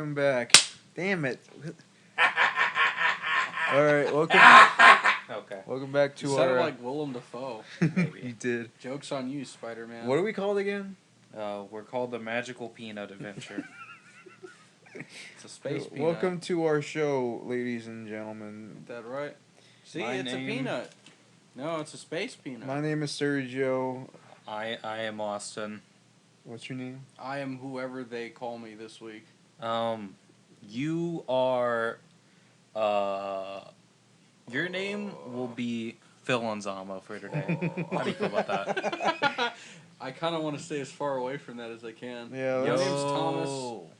Welcome back. Damn it. Alright, welcome Okay. welcome back You to sounded our... like Willem Dafoe. Maybe. You did. Joke's on you, Spider-Man. What are we called again? We're called the Magical Peanut Adventure. It's a space peanut. Welcome to our show, ladies and gentlemen. Is that right? See, My it's name- a peanut. No, it's a space peanut. My name is Sergio. I am Austin. What's your name? I am whoever they call me this week. You are, your name will be Phil Anzamo for today. How do you feel about that? I kind of want to stay as far away from that as I can. Yeah, My let's- name's Thomas.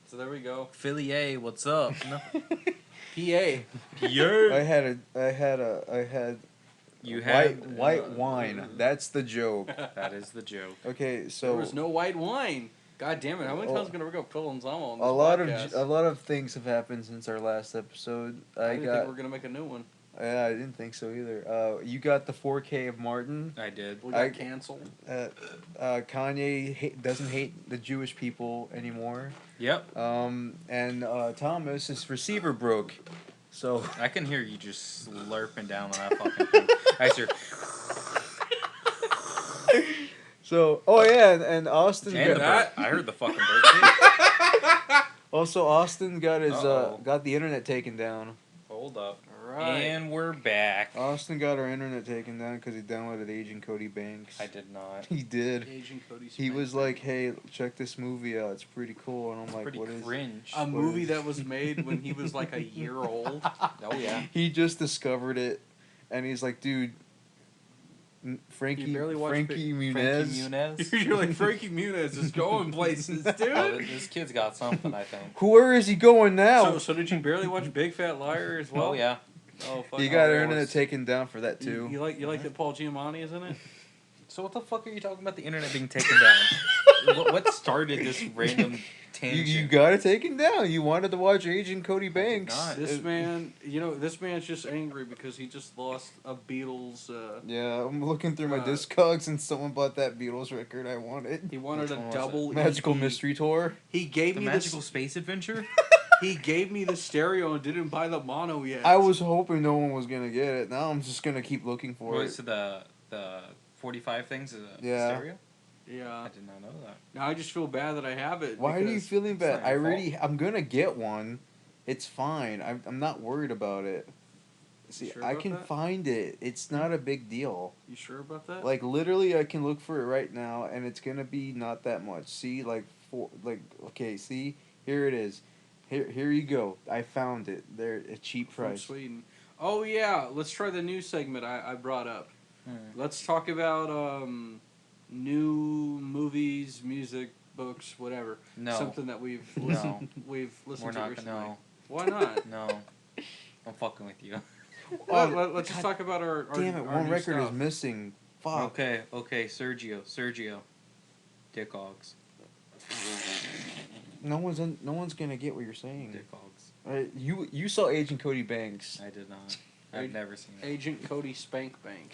So there we go. Philly A, what's up? No. PA. I had You had white wine. That's the joke. That is the joke. Okay, so There was no white wine. God damn it! How many times are we gonna go Phil and Zamo on this podcast? a lot of things have happened since our last episode. I didn't think we were gonna make a new one. Yeah, I didn't think so either. You got the 4K of Martin. I did. We got canceled. Kanye doesn't hate the Jewish people anymore. Yep. And Thomas, his receiver broke. So I can hear you just slurping down on that fucking thing. I hear. So, oh yeah, and Austin And got I heard the fucking bird too. also Austin got his Uh-oh. got the internet taken down. Hold up. All right. And we're back. Austin got our internet taken down because he downloaded Agent Cody Banks. I did not. He did. Agent Cody He Banks. was like, "Hey, check this movie out. It's pretty cool." And I'm like, Pretty "What is?" cringe. a movie that was made when he was like a year old. Oh yeah. He just discovered it, and he's like, "Dude, Frankie You barely watched Frankie Muniz." Frankie Muniz. You're like Frankie Muniz is going places, dude. Oh, this kid's got something, I think. Where is he going now? So did you barely watch Big Fat Liar as well? Oh yeah. Oh fuck. He got oh, our internet Lord. taken down for that You, too. you like that Paul Giamatti is in it? So what the fuck are you talking about the internet being taken down? what started this random tangent? You got it taken down. You wanted to watch Agent Cody Banks. not. This man, this man's just angry because he just lost a Beatles. Yeah, I'm looking through my Uh, Discogs and someone bought that Beatles record I wanted. He wanted Which a one was double Magical EP. Mystery Tour. He gave The me Magical Space Adventure? He gave me the stereo and didn't buy the mono yet. I was hoping no one was gonna get it. Now I'm just gonna keep looking for What it. is it, the 45 things is a Yeah. stereo? Yeah. I did not know that. Now I just feel bad that I have it. Why are you because- feeling bad? not your I'm gonna get one. It's fine. I'm not worried about it. See, sure I about can that? find it. It's not a big deal. You sure about that? Like literally, I can look for it right now, and it's gonna be not that much. See, okay, see, here it is. Here you go. I found it. They're a cheap From price. Sweden. Oh yeah, let's try the new segment I brought up. Let's talk about new movies, music, books, whatever. No. Something that we've No. listened we've listened We're to not recently. gonna. Why not? No. I'm fucking with you. Let's just talk about our Damn it! our One new record stuff. is missing. Fuck. Okay, Sergio. Dick Hogs. No one's gonna get what you're saying. Dick Hogs. You saw Agent Cody Banks. I did not. I've Ag- never seen it. Agent Cody Spank Bank.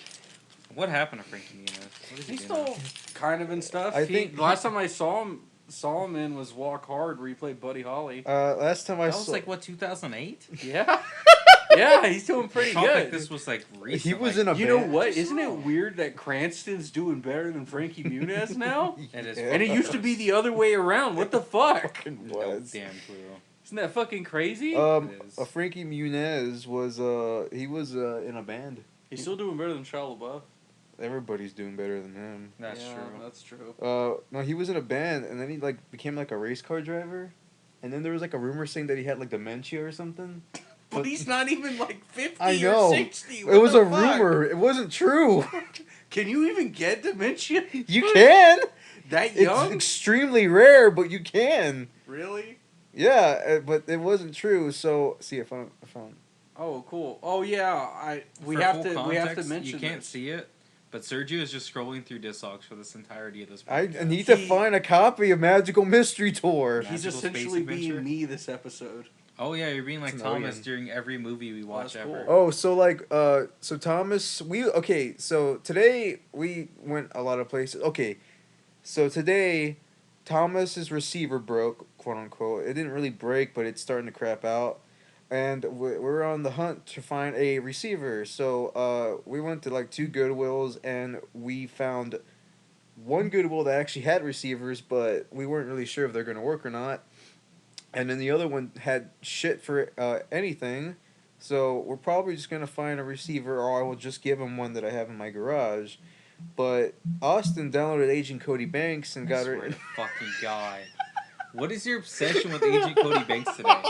What happened to Frankie Muniz? What is he He's doing? still kind of in stuff. I think last time I saw him in was Walk Hard, where he played Buddy Holly. Last time I That saw was like what 2008. Yeah, yeah, he's doing pretty I felt like good. this was like recent. he was like, in a You know band. what? Isn't it weird that Cranston's doing better than Frankie Muniz now? It is. And it used to be the other way around. What the fuck? Fucking No was. damn clue. Isn't that fucking crazy? It is. Frankie Muniz was he was in a band. He's still doing better than Shia LaBeouf. Everybody's doing better than him. That's Yeah, true. That's true. No, he was in a band, and then he became like a race car driver, and then there was like a rumor saying that he had like dementia or something. But he's not even like 50 I know. or 60. It What was the a fuck? rumor. It wasn't true. Can you even get dementia? You can. That It's young? extremely rare, but you can. Really? Yeah, but it wasn't true. So see, I found. Oh, cool. Oh yeah, we For have full to we have to context, mention You can't this. see it, but Sergio is just scrolling through Discogs for this entirety of this. I podcast. need to He- find a copy of Magical Mystery Tour. He's Magical Space essentially Adventure? being me this episode. Oh yeah, you're being like It's Thomas annoying. during every movie we watch that's ever. cool. Oh, so Thomas, so today we went a lot of places. Okay, so today Thomas's receiver broke. quote unquote. It didn't really break, but it's starting to crap out. And we're on the hunt to find a receiver. So we went to like 2 Goodwills, and we found one Goodwill that actually had receivers, but we weren't really sure if they're going to work or not. And then the other one had shit for anything. So we're probably just going to find a receiver, or I will just give him one that I have in my garage. But Austin downloaded Agent Cody Banks and I got swear her. to fucking God. What is your obsession with Agent Cody Banks today?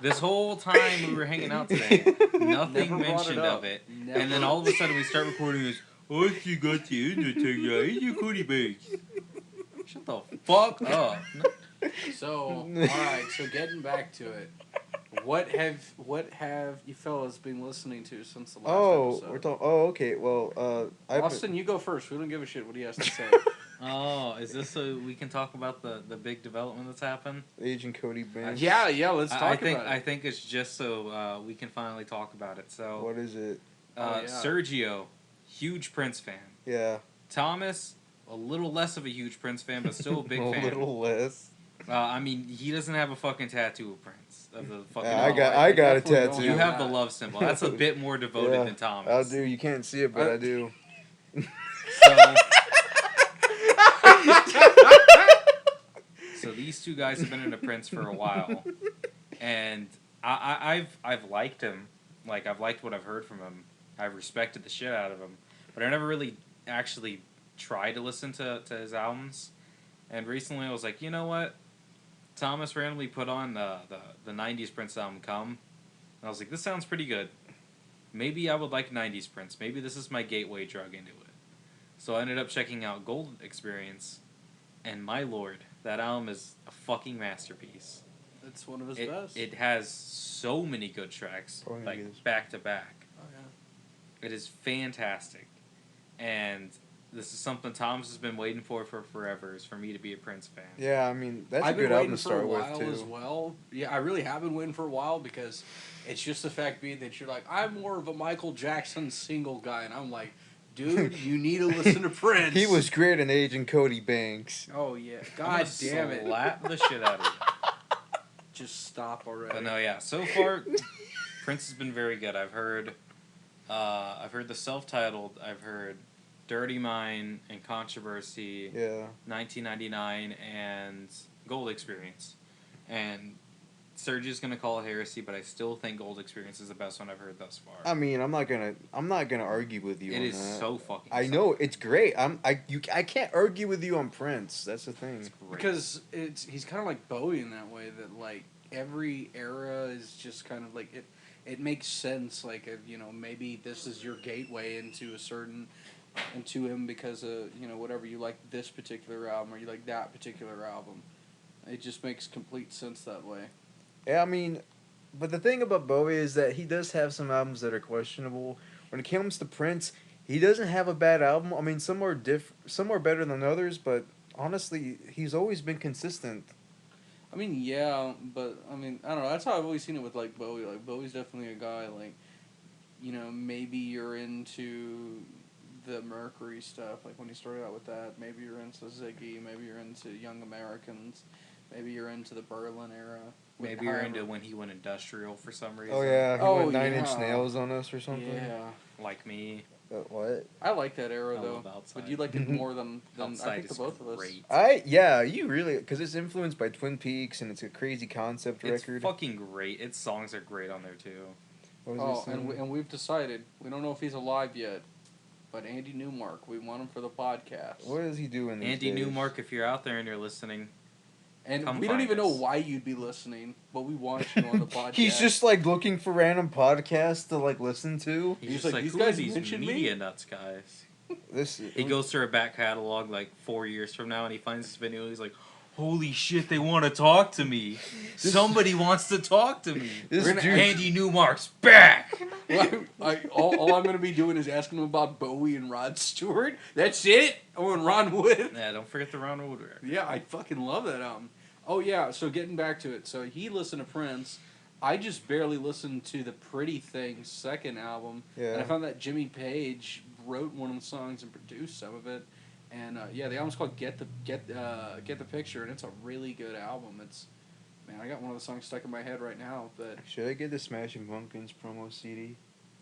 This whole time we were hanging out today, nothing Never brought mentioned it up. of it. Never. And then all of a sudden we start recording this, oh, you got the internet, Agent Cody Banks. Shut the fuck up. So, all right. So getting back to it, what have you fellas been listening to since the last episode? We're talking. Oh, okay. Well, Austin, you go first. We don't give a shit what he has to say. Oh, is this so we can talk about the big development that's happened? Agent Cody Banks. Yeah. Let's talk about it. I think it's just so we can finally talk about it. So, What is it? Sergio, huge Prince fan. Yeah. Thomas, a little less of a huge Prince fan, but still a big fan. A little less. I mean, he doesn't have a fucking tattoo of Prince. Of the fucking. I got a definitely tattoo. You have the love symbol. That's a bit more devoted than Thomas. I do. You can't see it, but I do. So these two guys have been into Prince for a while, and I've liked him. Like, I've liked what I've heard from him. I've respected the shit out of him, but I never really actually tried to listen to his albums. And recently I was like, you know what? Thomas randomly put on the 90s Prince album, Come. And I was like, this sounds pretty good. Maybe I would like 90s Prince. Maybe this is my gateway drug into it. So I ended up checking out Gold Experience, and my lord, that album is a fucking masterpiece. It's one of his best. It has so many good tracks, back to back. Oh, yeah. It is fantastic. And this is something Thomas has been waiting for forever, is for me to be a Prince fan. Yeah, I mean, that's I've a good been album waiting to for start a with, while too. as well. Yeah, I really have been waiting for a while because it's just the fact being that you're like, I'm more of a Michael Jackson single guy, and I'm like, dude, you need to listen to Prince. He was great in Agent Cody Banks. Oh yeah, God damn it! Slap the shit out of you. Just stop already. But no, yeah. So far, Prince has been very good. I've heard the self-titled. I've heard Dirty Mind and Controversy. Yeah. 1999 and Gold Experience, and Sergio's gonna call it heresy, but I still think Gold Experience is the best one I've heard thus far. I mean, I'm not gonna argue with you. It on is that. so fucking. I know it's great. I can't argue with you on Prince. That's the thing. It's great. Because he's kind of like Bowie in that way that like every era is just kind of like it makes sense. Like maybe this is your gateway into him because of whatever you like this particular album or you like that particular album. It just makes complete sense that way. Yeah, I mean, but the thing about Bowie is that he does have some albums that are questionable. When it comes to Prince, he doesn't have a bad album. I mean, some are better than others, but honestly, he's always been consistent. I mean, yeah, but I mean, I don't know. That's how I've always seen it with like Bowie. Like Bowie's definitely a guy like, maybe you're into the Mercury stuff, like when he started out with that. Maybe you're into Ziggy. Maybe you're into Young Americans. Maybe you're into the Berlin era. Maybe you're into when he went industrial for some reason. Oh yeah, he went 9 yeah. Inch Nails on us or something. Yeah. Like me. What? I like that era I though, love Outside. but you liked it more than I Outside think the is both of us. great. You really, because it's influenced by Twin Peaks and it's a crazy concept record. It's fucking great. Its songs are great on there too. What was this and we've decided we don't know if he's alive yet, but Andy Newmark, we want him for the podcast. What is he doing these Andy days? Newmark, if you're out there and you're listening, And come we don't find even know us. why you'd be listening, but we want you on the podcast. He's just like looking for random podcasts to like listen to. He's He's just like, like, "These who guys are these mentioned me?" media nuts guys? He goes through a back catalog like 4 years from now and he finds this video and he's like, holy shit, they want to talk to me. Somebody wants to talk to me. Andy Newmark's back. All I'm going to be doing is asking him about Bowie and Rod Stewart. That's it? Oh, and Ron Wood. Yeah, don't forget the Ron Wood record. Yeah, I fucking love that album. Oh, yeah, so getting back to it. So he listened to Prince. I just barely listened to the Pretty Things second album. Yeah. And I found that Jimmy Page wrote one of the songs and produced some of it. And the album's called Get the Picture, and it's a really good album. Man, I got one of the songs stuck in my head right now, but Should I get the Smashing Pumpkins promo CD?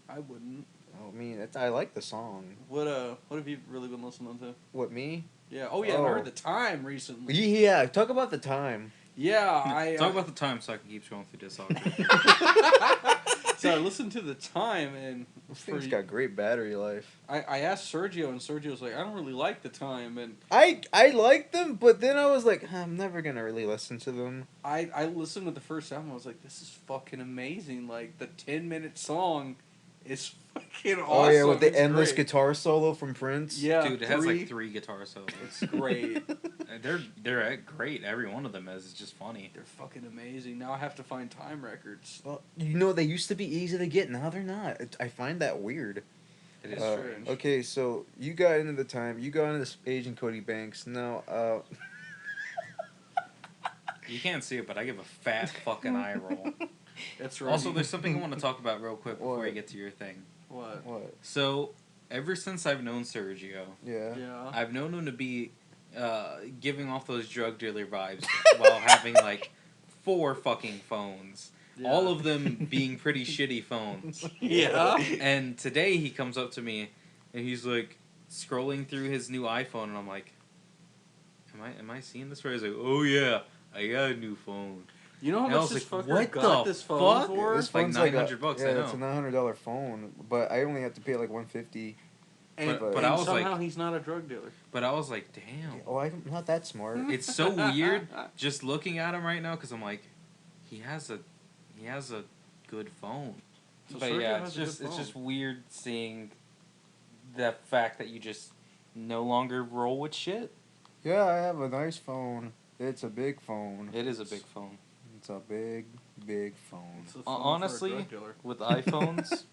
I wouldn't. Oh, I mean, I like the song. What have you really been listening to? What, me? Yeah. Oh yeah, I heard The Time recently. Yeah, talk about the time. Yeah, Talk about the time so I can keep scrolling through discography. So I listened to The Time, and This thing's got great battery life. I asked Sergio, and Sergio was like, I don't really like The Time, and I liked them, but then I was like, I'm never gonna really listen to them. I listened to the first album. I was like, this is fucking amazing. Like the 10-minute song is fucking awesome. Oh yeah, with the It's endless great. guitar solo from Prince. Yeah, Dude, it has like 3 guitar solos. It's great. They're great. Every one of them is. It's just funny. They're fucking amazing. Now I have to find Time records. Well, you know, they used to be easy to get. Now they're not. I find that weird. It is strange. Okay, so you got into the time. You got into this Agent Cody Banks. Now, You can't see it, but I give a fat fucking eye roll. That's right. Also, there's something I want to talk about real quick before What? you get to your thing. What? what? So, ever since I've known Sergio, Yeah. Yeah. I've known him to be giving off those drug dealer vibes while having like 4 fucking phones. Yeah. All of them being pretty shitty phones. Yeah. And today he comes up to me and he's like scrolling through his new iPhone, and I'm like, Am I seeing this right? He's like, oh yeah, I got a new phone. You know how And I much was this like, fucker what got the this phone fuck? for? This like phone's $900, Yeah, I know. it's a $900 phone, but I only have to pay like $150. And, But and I was somehow like- he's not a drug dealer. But I was like, damn. Oh, I'm not that smart. It's so weird just looking at him right now because I'm like, he has a good phone. So But Sergio yeah, has it's a good just it's phone. just weird seeing the fact that you just no longer roll with shit. Yeah, I have a nice phone. It's a big phone. It is a big phone. It's a big, big phone. It's a phone Honestly, for a drug dealer. with iPhones,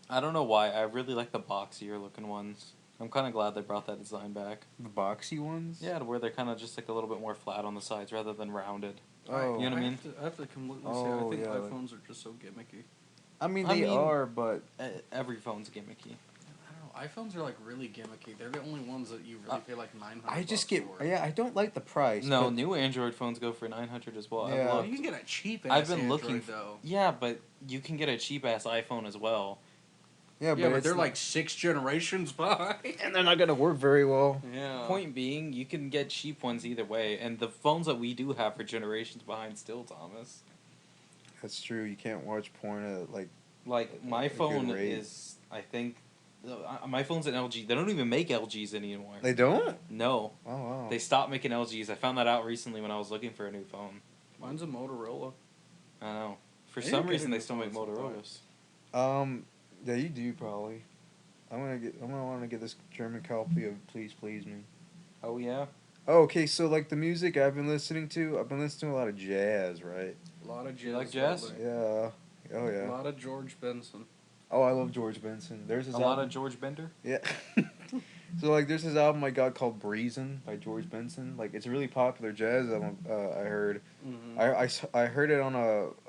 I don't know why. I really like the boxier looking ones. I'm kind of glad they brought that design back. The boxy ones? Yeah, to where they're kind of just like a little bit more flat on the sides rather than rounded. Oh. You know what I mean? I have to completely say, Oh, I think yeah, like- iPhones are just so gimmicky. I mean, I they mean- are, but Every phone's gimmicky. I don't know. iPhones are like really gimmicky. They're the only ones that you really pay like $900. I just get... for. Yeah, I don't like the price. No, but- new Android phones go for $900 as well. I've Yeah. looked. You can get a cheap. I've been Android, looking though. Yeah, but you can get a cheap ass iPhone as well. Yeah, Yeah, but it's they're not- like 6 generations behind. And they're not going to work very well. Yeah. Point being, you can get cheap ones either way, and the phones that we do have are generations behind still, Thomas. That's true. You can't watch porn at, like... Like, my A good phone rate. is, I think, my phone's an LG. They don't even make LGs anymore. They don't? No. Oh, wow. They stopped making LGs. I found that out recently when I was looking for a new phone. Mine's a Motorola. I know. For They some didn't get reason, into they still make phones at all. Motorola's. Yeah, you do, probably. I'm gonna want to get this German copy of Please Please Me. Oh, yeah? Oh, okay, so, like, the music I've been listening to a lot of jazz, right? A lot of jazz. You like jazz? lately. Yeah. Oh, A yeah. lot of George Benson. Oh, I love George Benson. There's his A lot album. of George Bender? Yeah. So, like, there's this album I got called Breezin' by George Benson. Like, it's a really popular jazz album, I heard. Mm-hmm. I heard it on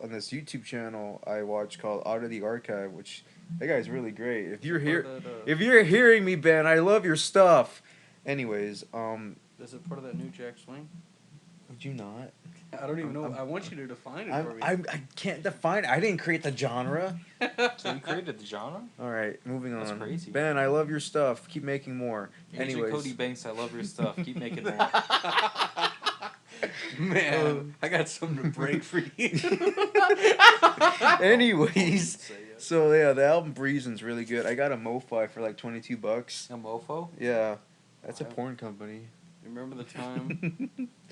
this YouTube channel I watch called Out of the Archive, which that guy's really great. If you're if you're hearing me, Ben, I love your stuff. Anyways, Is it part of that new Jack Swing? would you not? I don't even know. I'm- I want you to define it for me. I can't define. I didn't create the genre. So you created the genre? All right, moving on. That's crazy. Ben, I love your stuff. Keep making more. Agent Anyways, Cody Banks, I love your stuff. Keep making more. Man, I got something to break for you. anyways, Say it. so yeah, the album Breezin's really good. I got a MoFi for like $22. A mofo? Yeah, that's a Wow. porn company. Remember the time?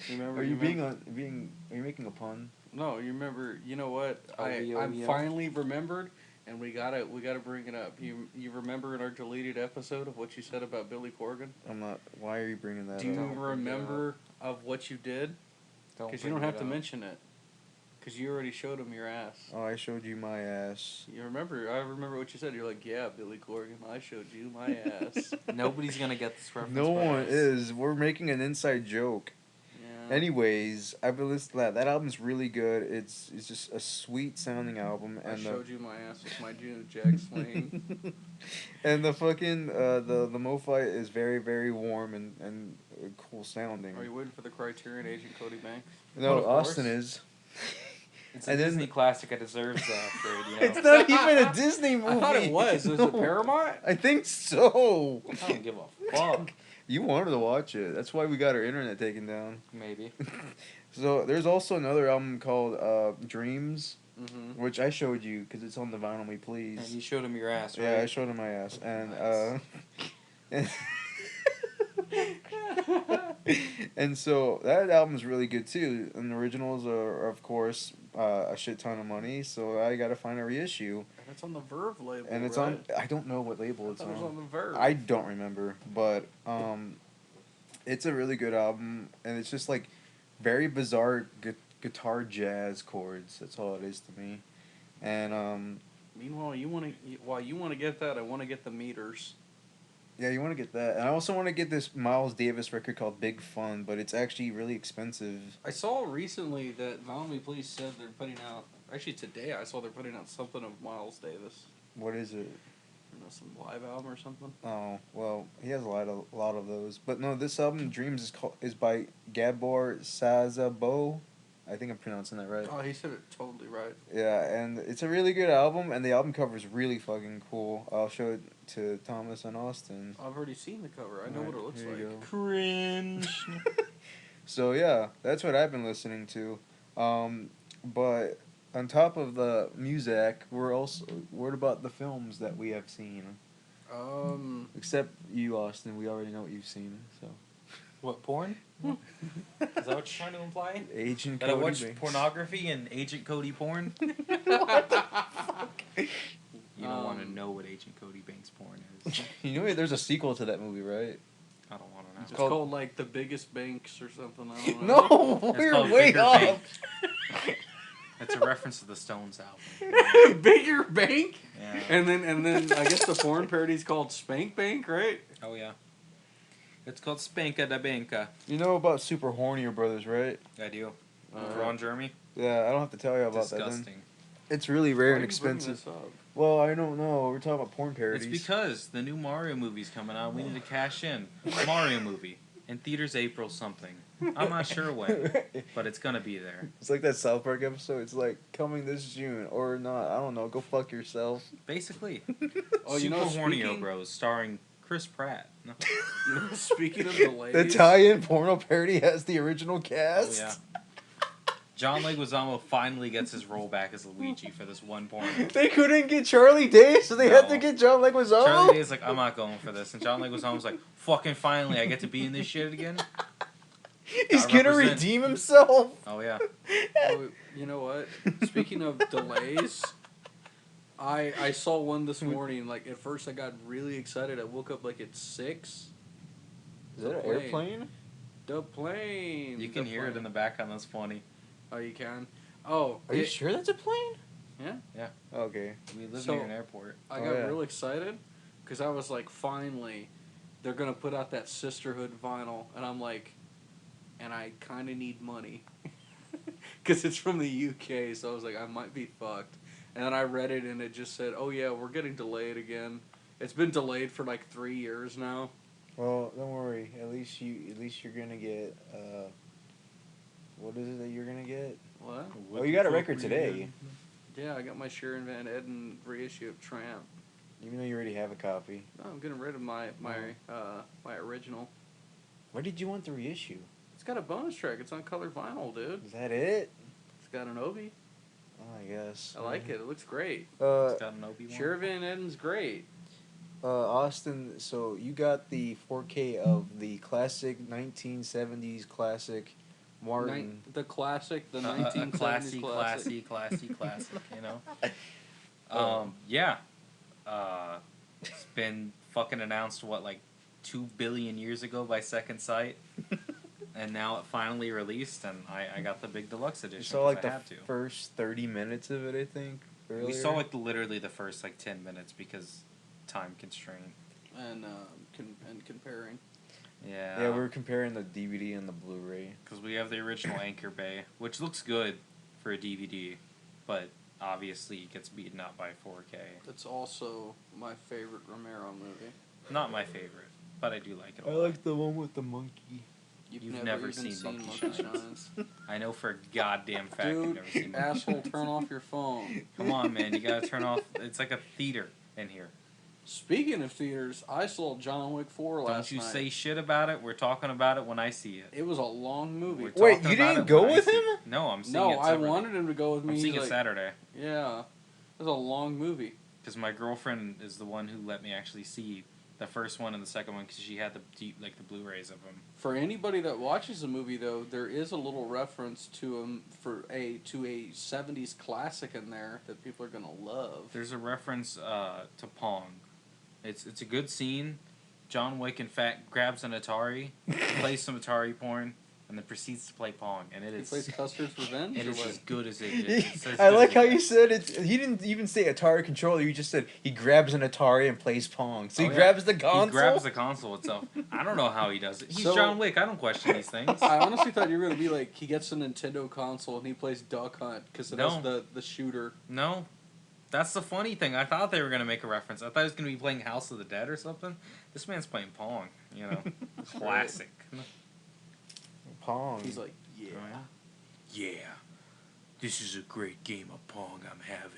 Are you Are you making a pun? No, you remember. You know what? I'm OEO. finally remembered, and we gotta bring it up. You remember in our deleted episode of what you said about Billy Corgan? I'm not. Why are you bringing that Do you up? Don't bring it remember of what you did? Because you don't bring have it to up. mention it. Because you already showed him your ass. Oh, I showed you my ass. You remember? I remember what you said. You're like, yeah, Billy Corgan, I showed you my ass. Nobody's gonna get this reference. No but one us. is. We're making an inside joke. Yeah. Anyways, I've been listening to that. That album's really good. It's just a sweet sounding album, I and showed you my ass with my new Jack Swing. and the fucking the MoFi is very very warm and cool sounding. Are you waiting for the Criterion Agent Cody Banks? No, Of course. Austin is. It's a And then- Disney classic. It deserves that upgrade, you know? It's not even a Disney movie. I thought it was. Was it Paramount? I think so. I don't give a fuck. You wanted to watch it. That's why we got our internet taken down. Maybe. So there's also another album called Dreams, Mm-hmm. which I showed you because it's on the Vinyl Me Please. And you showed him your ass, right? Yeah, I showed him my ass, and Nice. and so that album's really good too. And the originals are of course a shit ton of money. So I gotta find a reissue, And it's on the Verve label. and it's right? on. I don't know what label I it's thought it was on the Verve. I don't remember, but it's a really good album, and it's just like very bizarre guitar jazz chords. That's all it is to me, and Meanwhile, you want to get that, I want to get the meters. yeah, you want to get that, and I also want to get this Miles Davis record called Big Fun, but it's actually really expensive. I saw recently that Vinyl Me Please said they're putting out. Actually, today I saw they're putting out something of Miles Davis. What is it? I don't know, some live album or something. Oh well, he has a lot of those, but no, this album Dreams is by Gabor Szabo. I think I'm pronouncing that right. Oh, he said it totally right. Yeah, and it's a really good album, and the album cover is really fucking cool. I'll show it to Thomas and Austin. I've already seen the cover. I know what it looks Here you like. go. Cringe. So yeah, that's what I've been listening to. But on top of the music, what about the films that we have seen? Except you, Austin. We already know what you've seen. So What, porn? Is that what you're trying to imply? Agent That I Cody watched Banks. pornography and Agent Cody porn? What the fuck? You don't want to know what Agent Cody Banks porn is. You know, there's a sequel to that movie, right? I don't want to know. It's called- called like The Biggest Banks or something. I don't know. No, It's we're called way Bigger off. Bank. It's a reference to the Stones album. Bigger Bank. Yeah. And then I guess the porn parody's called Spank Bank, right? Oh, yeah. It's called Spanka da Banka. You know about Super Hornier Brothers, right? I do. Uh, Ron Jeremy? Yeah, I don't have to tell you about that. Disgusting. Then. It's really rare Why and are you bringing expensive. this up? Well, I don't know. We're talking about porn parodies. It's because the new Mario movie's coming out. We need to cash in. Mario movie. In theaters April something. I'm not sure when, but it's going to be there. It's like that South Park episode. It's like coming this June or not. I don't know. Go fuck yourself. Basically. Oh, Super you know, Hornio speaking- Bros. Starring Chris Pratt. No. You know, speaking of delays, The tie-in porno parody has the original cast. Oh, yeah. John Leguizamo finally gets his role back as Luigi for this one porn. They couldn't get Charlie Day, so they had to No. get John Leguizamo. Charlie Day's like, I'm not going for this. And John Leguizamo's like, fucking finally, I get to be in this shit again? He's Gotta gonna represent. redeem himself. Oh, yeah. Oh, you know what? Speaking of delays, I saw one this morning. Like at first, I got really excited. I woke up like at 6. Is The that an plane. airplane? The plane. You can hear it in the background. That's funny. Oh, you can. Oh, Are you sure that's a plane? Yeah. Okay. We live So- near an airport. I Oh, got yeah. real excited because I was like, finally, they're gonna put out that Sisterhood vinyl, and I'm like, and I kind of need money because it's from the UK, so I was like, I might be fucked. And then I read it, and it just said, oh yeah, we're getting delayed again. It's been delayed for like 3 years now. Well, don't worry. At least you're gonna get. What is it that you're gonna get? What? Oh, you got a record today. Yeah, I got my Sharon Van Etten reissue of Tramp. Even though you already have a copy. No, I'm getting rid of my original. Why did you want the reissue? It's got a bonus track. It's on color vinyl, dude. Is that it? It's got an Obi. Oh, I guess. I like it. It looks great. It's got an Obi-Wan. Sharon Van Etten's great. Austin, so you got the 4K of the classic 1970s classic Martin. The classic, the A 1970s classy, you know? Yeah. It's been fucking announced, what, like 2 billion years ago by Second Sight? And now it finally released, and I got the big deluxe edition. You saw like 'cause I the had to. first 30 minutes of it, I think. Earlier. We saw like literally the first like 10 minutes because time constraint. And comparing. Yeah, we were comparing the DVD and the Blu-ray. Because we have the original Anchor Bay, which looks good for a DVD, but obviously it gets beaten up by 4K. It's also my favorite Romero movie. Not my favorite, but I do like it a I lot. like the one with the monkey. You've never even seen Monkey Monkey Shines. Shines. I know for a goddamn fact you've Dude, never seen Monkey asshole, Shines. turn off your phone. Come on, man. You gotta turn off. It's like a theater in here. Speaking of theaters, I saw John Wick 4 last Don't you night. say shit about it. We're talking about it when I see it. It was a long movie. We're Wait, talking you about didn't it when go I with see him? it. No, I'm seeing No, it I separately. wanted him to go with me. I'm seeing He's it Saturday. Yeah. It was a long movie. Because my girlfriend is the one who let me actually see the first one and the second one because she had the Blu-rays of them. For anybody that watches the movie, though, there is a little reference to a 70s classic in there that people are gonna love. There's a reference to Pong. It's a good scene. John Wick, in fact, grabs an Atari, plays some Atari porn, and then proceeds to play Pong. And it He is plays Custer's Revenge. it or is what? as good as it gets. I like how you said it. He didn't even say Atari controller. You just said he grabs an Atari and plays Pong. So Oh, he yeah. grabs the console. He grabs the console itself. I don't know how he does it. He's So- John Wick. I don't question these things. I honestly thought you were gonna be like he gets a Nintendo console and he plays Duck Hunt because it No. has the shooter. No. That's the funny thing. I thought they were going to make a reference. I thought he was going to be playing House of the Dead or something. This man's playing Pong, you know. Classic. Pong. He's like, yeah. Yeah. This is a great game of Pong I'm having.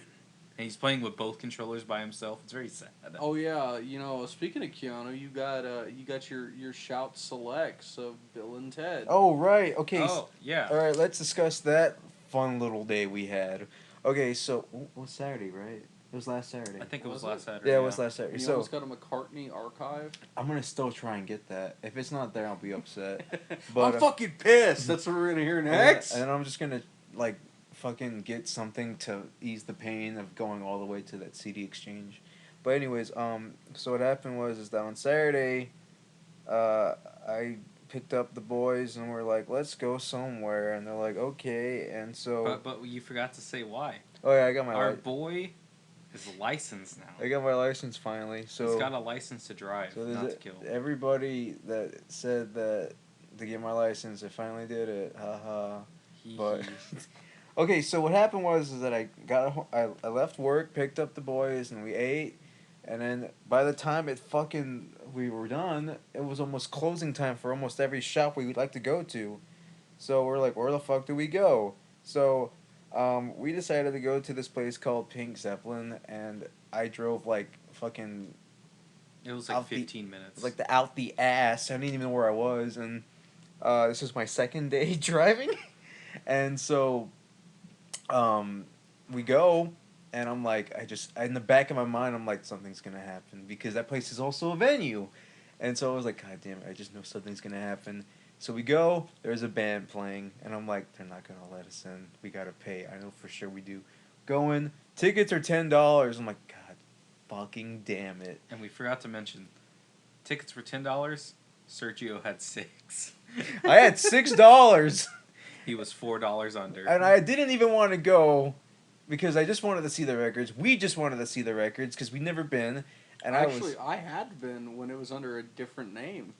And he's playing with both controllers by himself. It's very sad. Oh yeah, speaking of Keanu, you got your shout selects of Bill and Ted. Oh right. Okay. Oh, yeah. All right. Let's discuss that fun little day we had. Okay. So it was Saturday, right? It was last Saturday. I think it was Was it? last Saturday. Yeah, it was last Saturday. You So almost got a McCartney archive. I'm gonna still try and get that. If it's not there, I'll be upset. I'm But fucking pissed. That's what we're gonna hear next. And I'm just gonna fucking get something to ease the pain of going all the way to that CD exchange. But anyways, so what happened was that on Saturday, I picked up the boys and we're like, let's go somewhere, and they're like, okay, and so. But you forgot to say why. Oh yeah, I got my. Our boy is licensed now. I got my license finally. So. He's got a license to drive, So not to kill. everybody that said that to get my license, I finally did it. Haha. But. Okay, so what happened was is that I left work, picked up the boys, and we ate, and then by the time we were done, it was almost closing time for almost every shop we would like to go to. So we're like, where the fuck do we go? So we decided to go to this place called Pink Zeppelin, and I drove fucking It was like 15 minutes. out the ass. I didn't even know where I was, and this was my second day driving, and so. We go, and I'm like, in the back of my mind, I'm like, something's gonna happen, because that place is also a venue. And so I was like, God damn it, I just know something's gonna happen. So we go, there's a band playing, and I'm like, they're not gonna let us in. We gotta pay. I know for sure we do. Going, tickets are $10. I'm like, God fucking damn it. And we forgot to mention, tickets were $10. Sergio had 6. I had $6. He was $4 under. And I didn't even want to go because I just wanted to see the records. We just wanted to see the records because we'd never been. And I had been when it was under a different name.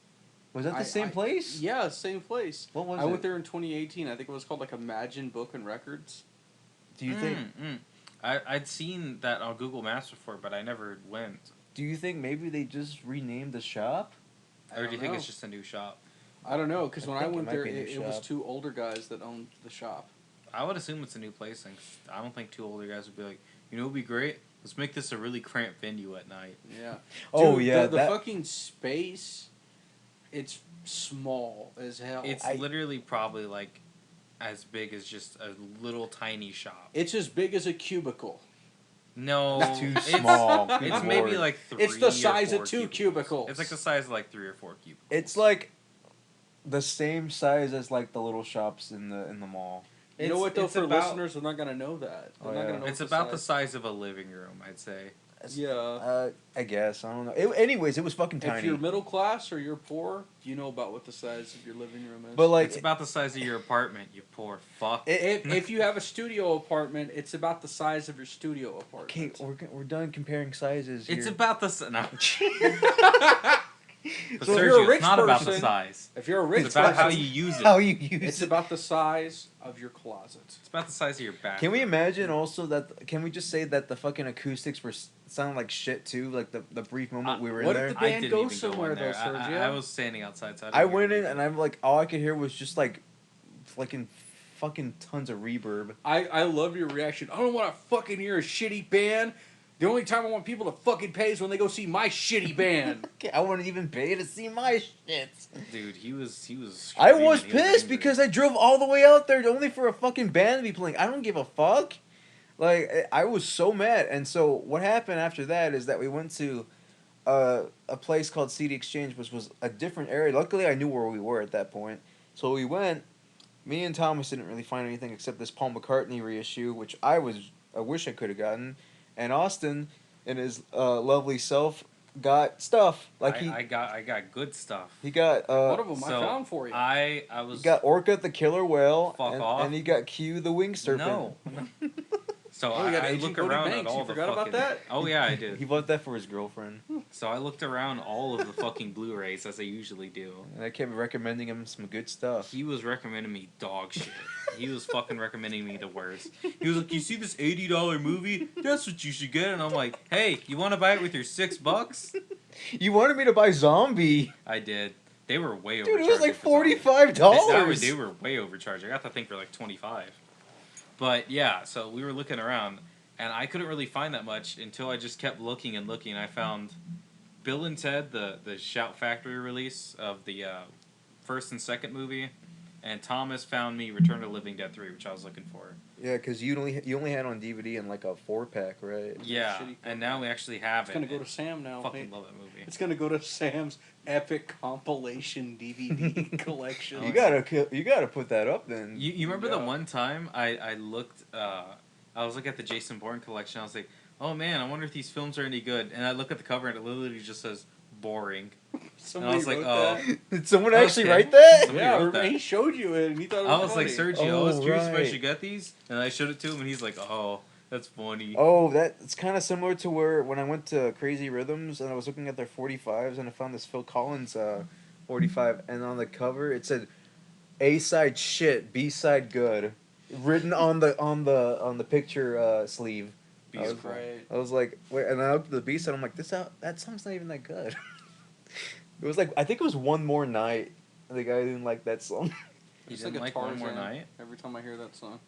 Was that the same place? Yeah, same place. What was I it? went there in 2018. I think it was called Imagine Book and Records. Do you think? I'd seen that on Google Maps before, but I never went. Do you think maybe they just renamed the shop? Or do you think know. it's just a new shop? I don't know, because when I think it went might there, be a new it was shop. 2 older guys that owned the shop. I would assume it's a new place, and I don't think 2 older guys would be like, you know, it'd be great. Let's make this a really cramped venue at night. Yeah. Oh Dude, yeah, the fucking space, it's small as hell. It's literally probably like as big as just a little tiny shop. It's as big as a cubicle. No, That's too it's- small. Good It's maybe lord. like 3. It's the or size 4 of 2 cubicles. It's like the size of like 3 or 4 cubicles. It's like the same size as the little shops in the mall. You know what though? It's For about- listeners, they're not gonna know that. They're Oh, not yeah. gonna know. It's about the size of a living room, I'd say. Yeah. I guess I don't know. Anyways, it was fucking tiny. If you're middle class or you're poor, you know about what the size of your living room is. But It's about the size of your apartment, you poor fuck. if you have a studio apartment, it's about the size of your studio okay, apartment. we're done comparing sizes. It's here. about the no. But So if you're a Sergio, rich it's not about the person- size. If you're a rich It's about how person, you use it. How you use it's it. about the size of your closet. It's about the size of your back. Can we imagine also that? Can we just say that the fucking acoustics were sounding like shit too? Like the brief moment we were in what if there. the I band didn't go even somewhere, go in there. though, Sergio? I was standing outside, so I didn't went hear in anything. and I'm like, all I could hear was just like fucking tons of reverb. I love your reaction. I don't want to fucking hear a shitty band. The only time I want people to fucking pay is when they go see my shitty band. I wouldn't even pay to see my shit. Dude, he was. I screaming, was he pissed angry. because I drove all the way out there only for a fucking band to be playing. I don't give a fuck. Like I was so mad, and so what happened after that is that we went to a place called CD Exchange, which was a different area. Luckily, I knew where we were at that point, so we went. Me and Thomas didn't really find anything except this Paul McCartney reissue, which I wish I could have gotten, and Austin, in his lovely self, got stuff like I got good stuff. he got One of them I So, found for you. I he was. got Orca the killer whale, Fuck off. and he got Q the wing serpent. No. So Oh, we got I Agent look Cody around Banks. at all You the forgot about fucking. that? Oh yeah, I did. He bought that for his girlfriend, So I looked around all of the fucking Blu-rays as I usually do. and I kept recommending him some good stuff. He was recommending me dog shit. He was fucking recommending me the worst. He was like, "You see this $80 movie? That's what you should get." And I'm like, "Hey, you want to buy it with your $6?" You wanted me to buy Zombie, I did. They were way dude. overcharged. It was like for Zombie. $45. They were way overcharged. I got the thing for like 25. But yeah, so we were looking around, and I couldn't really find that much until I just kept looking and looking. I found Bill and Ted, the Shout Factory release of the first and second movie, and Thomas found me Return to Living Dead 3, which I was looking for. Yeah, because you only had on DVD in like a 4-pack, right? Yeah, Shitty and now we actually have It's it. gonna go to Sam now. Fucking Hey, love that movie. it's gonna go to Sam's epic compilation DVD collection. Oh, You gotta put that up then. You remember the Yeah. one time I looked, I was looking at the Jason Bourne collection, I was like, oh man, I wonder if these films are any good. And I look at the cover and it literally just says, boring. Somebody was like, wrote oh. that. Did someone actually Okay. write that? Somebody Yeah, wrote that. he showed you it, and he thought it was I was like, funny. Sergio, I was Oh, curious if I right. should get these. And I showed it to him and he's like, oh, that's funny. Oh, that's kind of similar to where when I went to Crazy Rhythms and I was looking at their 45s and I found this Phil Collins 45, and on the cover it said A side shit, B side good, written on the picture sleeve. Beast I was, Right. I was like, wait, and I looked at the B side. I'm like, that song's not even that good. It was like, I think it was One More Night. The guy didn't like that song. You It's didn't like like a One More Tarzan. Night? Every time I hear that song.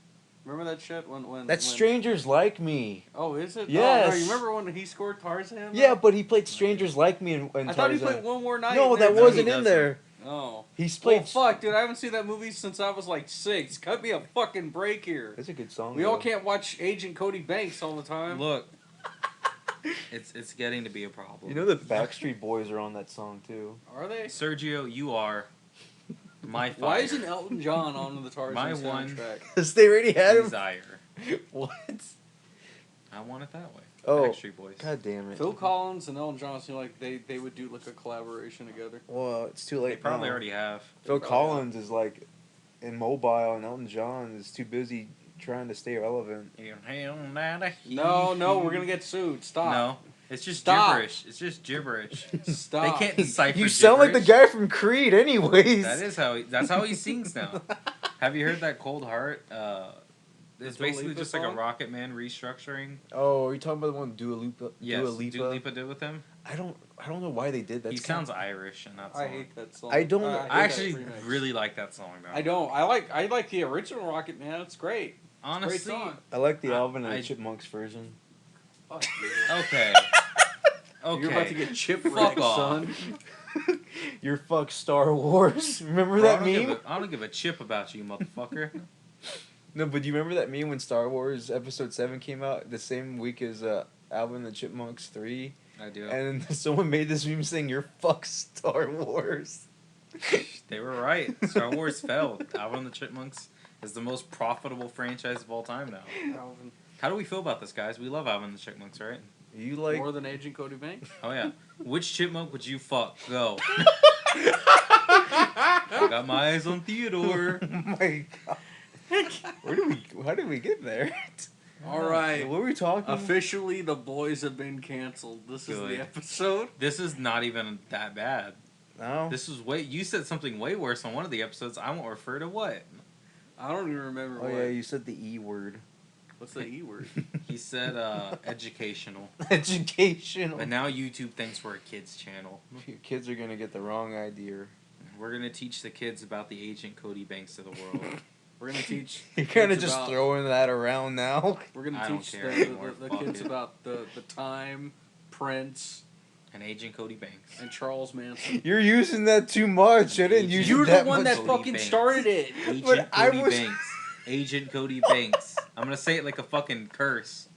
Remember that shit when That's when, Strangers Like Me. Oh, is it? Yes. Oh, no, you remember when he scored Tarzan? Yeah, but he played Strangers Like Me in I thought he Tarzan. played One More Night. No, in there, that too. wasn't he in doesn't. there. Oh. He's Well, played. fuck, dude, I haven't seen that movie since I was like 6. Cut me a fucking break here. It's a good song. We all though. can't watch Agent Cody Banks all the time. Look, it's getting to be a problem. You know the Backstreet Boys are on that song too. Are they? Sergio, you are my fire. Why isn't Elton John on the Tarzan My one- soundtrack? Because they already had him. desire? What? I want it that way. Oh. Backstreet Boys. God damn it. Phil Collins and Elton John seem like they would do like a collaboration together. Well, it's too They late. probably now. already have. Phil probably Collins is like immobile, and Elton John is too busy trying to stay relevant. No, we're gonna get sued. Stop. No, it's just Stop. gibberish. It's just gibberish. Stop. They can't decipher. You sound like the gibberish. guy from Creed, anyways. That's how he sings now. Have you heard that Cold Heart? It's Dua basically Lipa just like a song? Rocket Man restructuring. Oh, are you talking about the one Dua Lipa? Yes, Dua Lipa. Dua Lipa did with him. I don't know why they did that. He sounds Irish in that song. I hate that song. I don't- hate I that actually remix. really like that song though. I don't. I like the original Rocket Man. It's great. Honestly, Great song. I like the I- Alvin and I- the Chipmunks version. Fuck you. okay. Okay. You're about to get chipwrecked, Fuck off. son. You're fuck Star Wars. Remember Bro, that meme? I don't give a chip about you, motherfucker. No, but do you remember that meme when Star Wars Episode 7 came out the same week as Alvin and the Chipmunks 3? I do. And someone made this meme saying, "You're fuck Star Wars." They were right. Star Wars failed. Alvin and the Chipmunks is the most profitable franchise of all time now. Alvin. How do we feel about this, guys? We love Alvin and the Chipmunks, right? You like... More than Agent Cody Banks? Oh yeah. Which chipmunk would you fuck? Go. I got my eyes on Theodore. Oh my god. How did we get there? All right. What were we talking? Officially, the boys have been canceled. This is Good. the episode. This is not even that bad. No. This was way. You said something way worse on one of the episodes. I won't refer to what. I don't even remember Oh what. yeah, you said the E word. What's the E word? He said educational. Educational. But now YouTube thinks we're a kids channel. Your kids are gonna get the wrong idea. We're gonna teach the kids about the Agent Cody Banks of the world. We're gonna teach. You're kind of kids just about- throwing that around now. We're gonna I don't teach care the anymore. Fuck kids it. about the time, Prince, And Agent Cody Banks. and Charles Manson. You're using that too much. I didn't use You're it that the one much. that Cody fucking Banks. started it. Agent But I Cody was- Banks. Agent Cody Banks. I'm gonna say it like a fucking curse.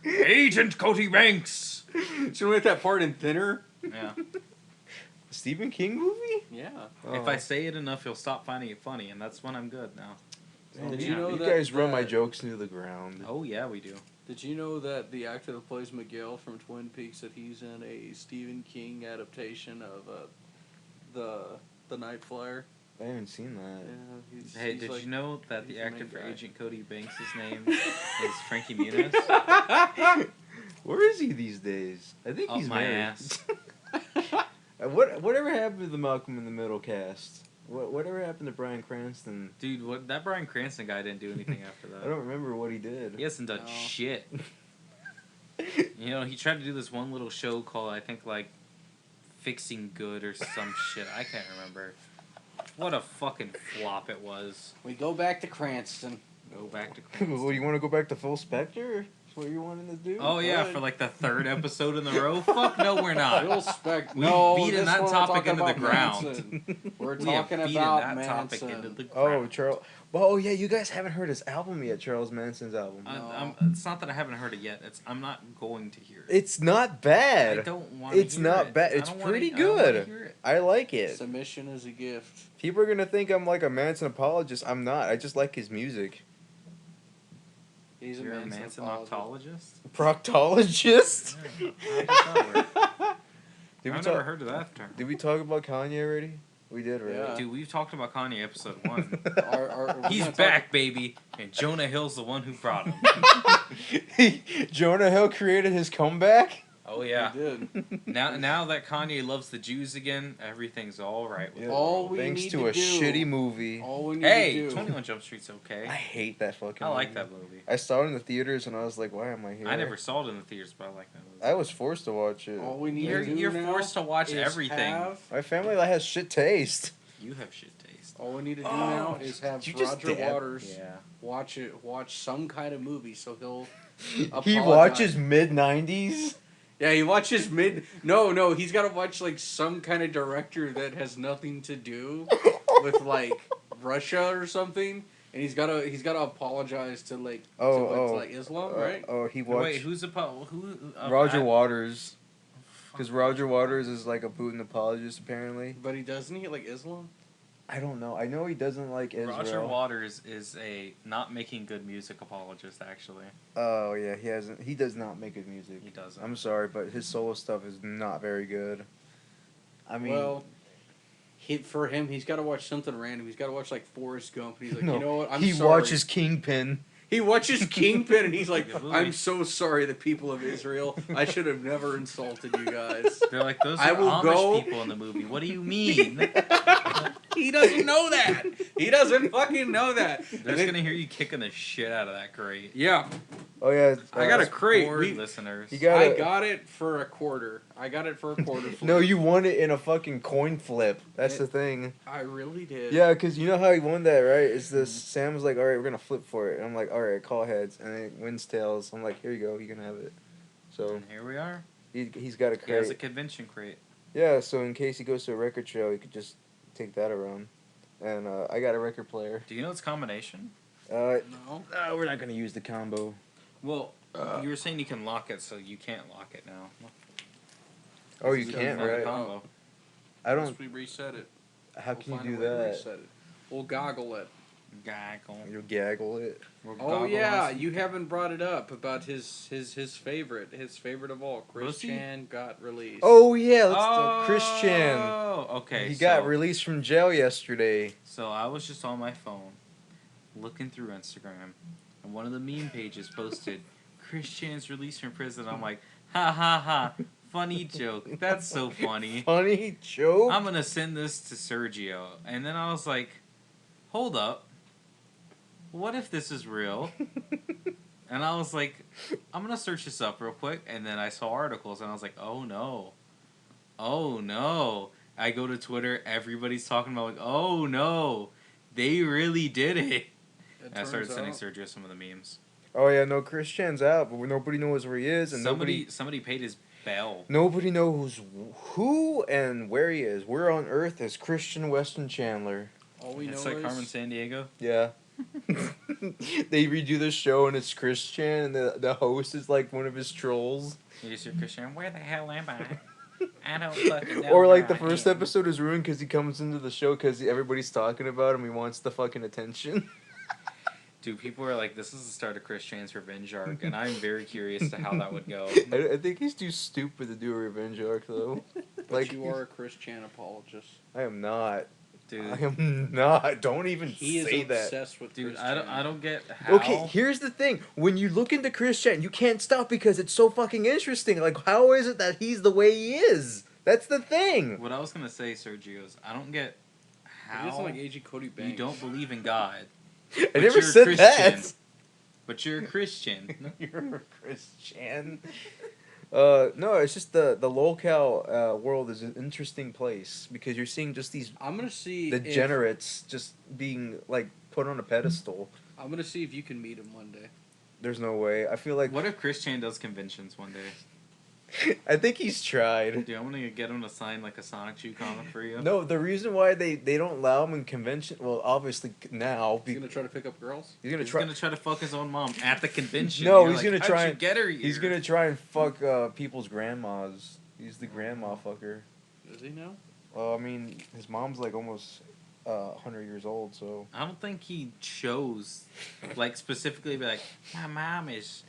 Agent Cody Banks. Should we make that part in thinner? Yeah. Stephen King movie? Yeah. If I say it enough, you'll stop finding it funny, and that's when I'm good now. Man, Did you you know you that guys run my the- jokes into the ground. Oh yeah, we do. Did you know that the actor that plays Miguel from Twin Peaks, that he's in a Stephen King adaptation of the Night Flyer? I haven't seen that. Yeah, Hey, did you know that he's the the actor main for guy. Agent Cody Banks' name is Frankie Muniz? Where is he these days? I think Up he's my married. ass. Whatever happened to the Malcolm in the Middle cast? Whatever happened to Bryan Cranston? Dude, what that Bryan Cranston guy didn't do anything after I that. don't remember what he did. He hasn't done No. shit. You know, he tried to do this one little show called, I think, like, Fixing Good or some shit. I can't remember. What a fucking flop it was. We go back to Cranston. Go back to Well, Cranston. you want to go back to Full Spectre? That's what you're wanting to do? Oh yeah, Good. for like the third episode in the row? Fuck no, we're not. Real spec. We've No, beaten this that one we're topic talking into the about ground. Manson. We're We have talking beaten about that Manson. topic into the Oh, ground. Charles. Well, oh yeah, you guys haven't heard his album yet, Charles Manson's album. No. It's not that I haven't heard it yet. I'm not going to hear it. It's not I bad. don't want. It's not it. bad. I It's don't wanna- pretty I don't wanna good. hear it. I like it. Submission is a gift. People are gonna think I'm like a Manson apologist. I'm not. I just like his music. He's a You're a Manson Manson apologist. octologist? Proctologist. Yeah, how does that work? Did we I've never talk? heard of that term. Did we talk about Kanye already? We did, right? Yeah. Dude, we've talked about Kanye episode 1. We're He's gonna back, baby, and Jonah Hill's the one who brought him. Jonah Hill created his comeback. Oh Talk, yeah. We did. Now that Kanye loves the Jews again, everything's all right with Yeah. it. All we Thanks need to to a do- shitty movie. All we need Hey, to do. 21 Jump Street's okay. I hate that fucking. I like movie. that movie. I saw it in the theaters and I was like, why am I here? I never saw it in the theaters, but I like that movie. I was forced to watch it. All we need You're to do you're now forced to watch is everything. have- My family has shit taste. You have shit taste. all we need to do Oh, now is have you just Roger dab- Waters Yeah. watch some kind of movie, so he'll. He apologize. watches mid '90s. Yeah, he watches mid. No, he's got to watch like some kind of director that has nothing to do with like Russia or something, and he's gotta apologize to like to like Islam, right? He watched Wait, who's who? Roger I- Waters. Fuck Because Roger Waters is like a Putin apologist, apparently. But he doesn't he like Islam? I don't know. I know he doesn't like Israel. Roger Waters is a not making good music apologist, actually. Oh yeah, he hasn't. He does not make good music. He doesn't. I'm sorry, but his solo stuff is not very good. I mean, Well, for him, he's got to watch something random. He's got to watch like Forrest Gump, and he's like, no, you know what? I'm he sorry. watches Kingpin. He watches Kingpin, and he's like, Good movie. I'm so sorry, the people of Israel. I should have never insulted you guys. They're like, those I are will Amish go- people in the movie. What do you mean? He doesn't know that. He doesn't fucking know that. They're just gonna hear you kicking the shit out of that crate. Yeah, Oh yeah, I got a crate. Poor We- listeners. You got I it. got it for a quarter. Flip. No, you won it in a fucking coin flip. That's the thing. I really did. Yeah, because you know how he won that, right? It's this. Sam was like, "All right, we're gonna flip for it," and I'm like, "All right, call heads," and it wins tails. I'm like, "Here you go, you can have it." So And here we are. he's got a He has a crate. convention crate. Yeah, so in case he goes to a record show, he could just take that around. And I got a record player. Do you know its combination? No. We're not gonna use the combo. Well, you were saying you can lock it, so you can't lock it now. Oh, you It's can't, not a right? combo. I Once don't. we reset it. How we'll can you find do a way to that? reset it. We'll goggle it. Gaggle. You'll gaggle it. We'll Oh goggle yeah, us. you haven't brought it up about his favorite of all. Chris Was he? Chan got released. Oh yeah, let's Chris Chan. Oh, okay. He got so- released from jail yesterday. So I was just on my phone, looking through Instagram, and one of the meme pages posted, Chris Chan's released from prison. I'm like, ha ha ha, Funny joke. That's so funny. Funny joke. I'm gonna send this to Sergio, and then I was like, hold up. What if this is real? And I was like, I'm gonna search this up real quick, and then I saw articles, and I was like, oh no. Oh no. I go to Twitter, everybody's talking about, like, oh no. They really did it. And I started sending Sergio some of the memes. Oh yeah, no, Chris Chan's out, but nobody knows where he is, and Somebody paid his bail. nobody knows who and where he is. Where on earth is Christian Weston Chandler? All we know It's like is Carmen Sandiego. Yeah. They redo the show and it's Christian, and the host is like one of his trolls. You just hear Christian, where the hell am I? I don't fucking know. Or like the where I first am." episode is ruined because he comes into the show because everybody's talking about him. He wants the fucking attention. Dude, people are like, this is the start of Chris Chan's revenge arc, and I'm very curious to how that would go. I think he's too stupid to do a revenge arc though. But you are a Chris Chan apologist. I am not. Dude, I am not. Don't even He say is that. obsessed with dude, Chris I Chan. don't get how. Okay, here's the thing. When you look into Chris Chan, you can't stop because it's so fucking interesting. Like, how is it that he's the way he is? That's the thing. What I was gonna say, Sergio, is I don't get He is how like Agent Cody Banks. you don't believe in God, I but never you're a said Christian. that. But you're a Christian. You're a Christian. No, it's just the locale world is an interesting place because you're seeing just these I'm gonna see degenerates just being like put on a pedestal. I'm gonna see if you can meet him one day. There's no way. I feel like What if Chris Chan does conventions one day? I think he's tried. Dude, I'm gonna get him to sign like a Sonic Shoe comic for you. No, the reason why they don't allow him in convention. Well, obviously now He's gonna try to pick up girls. he's gonna He's try. gonna try to fuck his own mom at the convention. No, You're he's like, gonna "How'd try you and- get her here?" He's gonna try and fuck people's grandmas. He's the grandma fucker. Does he know? Well, I mean, his mom's like almost 100 years old, so. I don't think he chose, like, specifically be like, my mom is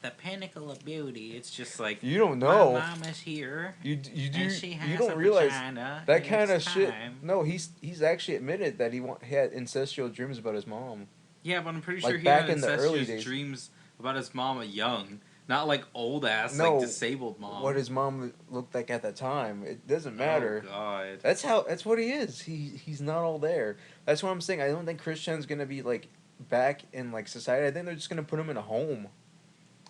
the pinnacle of beauty. It's just like, You don't know. my mom is here, You do and she has you a don't realize vagina. that and kind of it's shit. time. No, he's actually admitted that he had incestual dreams about his mom. Yeah, but I'm pretty Like sure he back had in the early incestuous days. dreams about his mama young, not like old ass, No, like disabled mom. What his mom looked like at the time, it doesn't matter. Oh God. That's what he is. He's not all there. That's what I'm saying. I don't think Christian's gonna be like back in like society. I think they're just gonna put him in a home.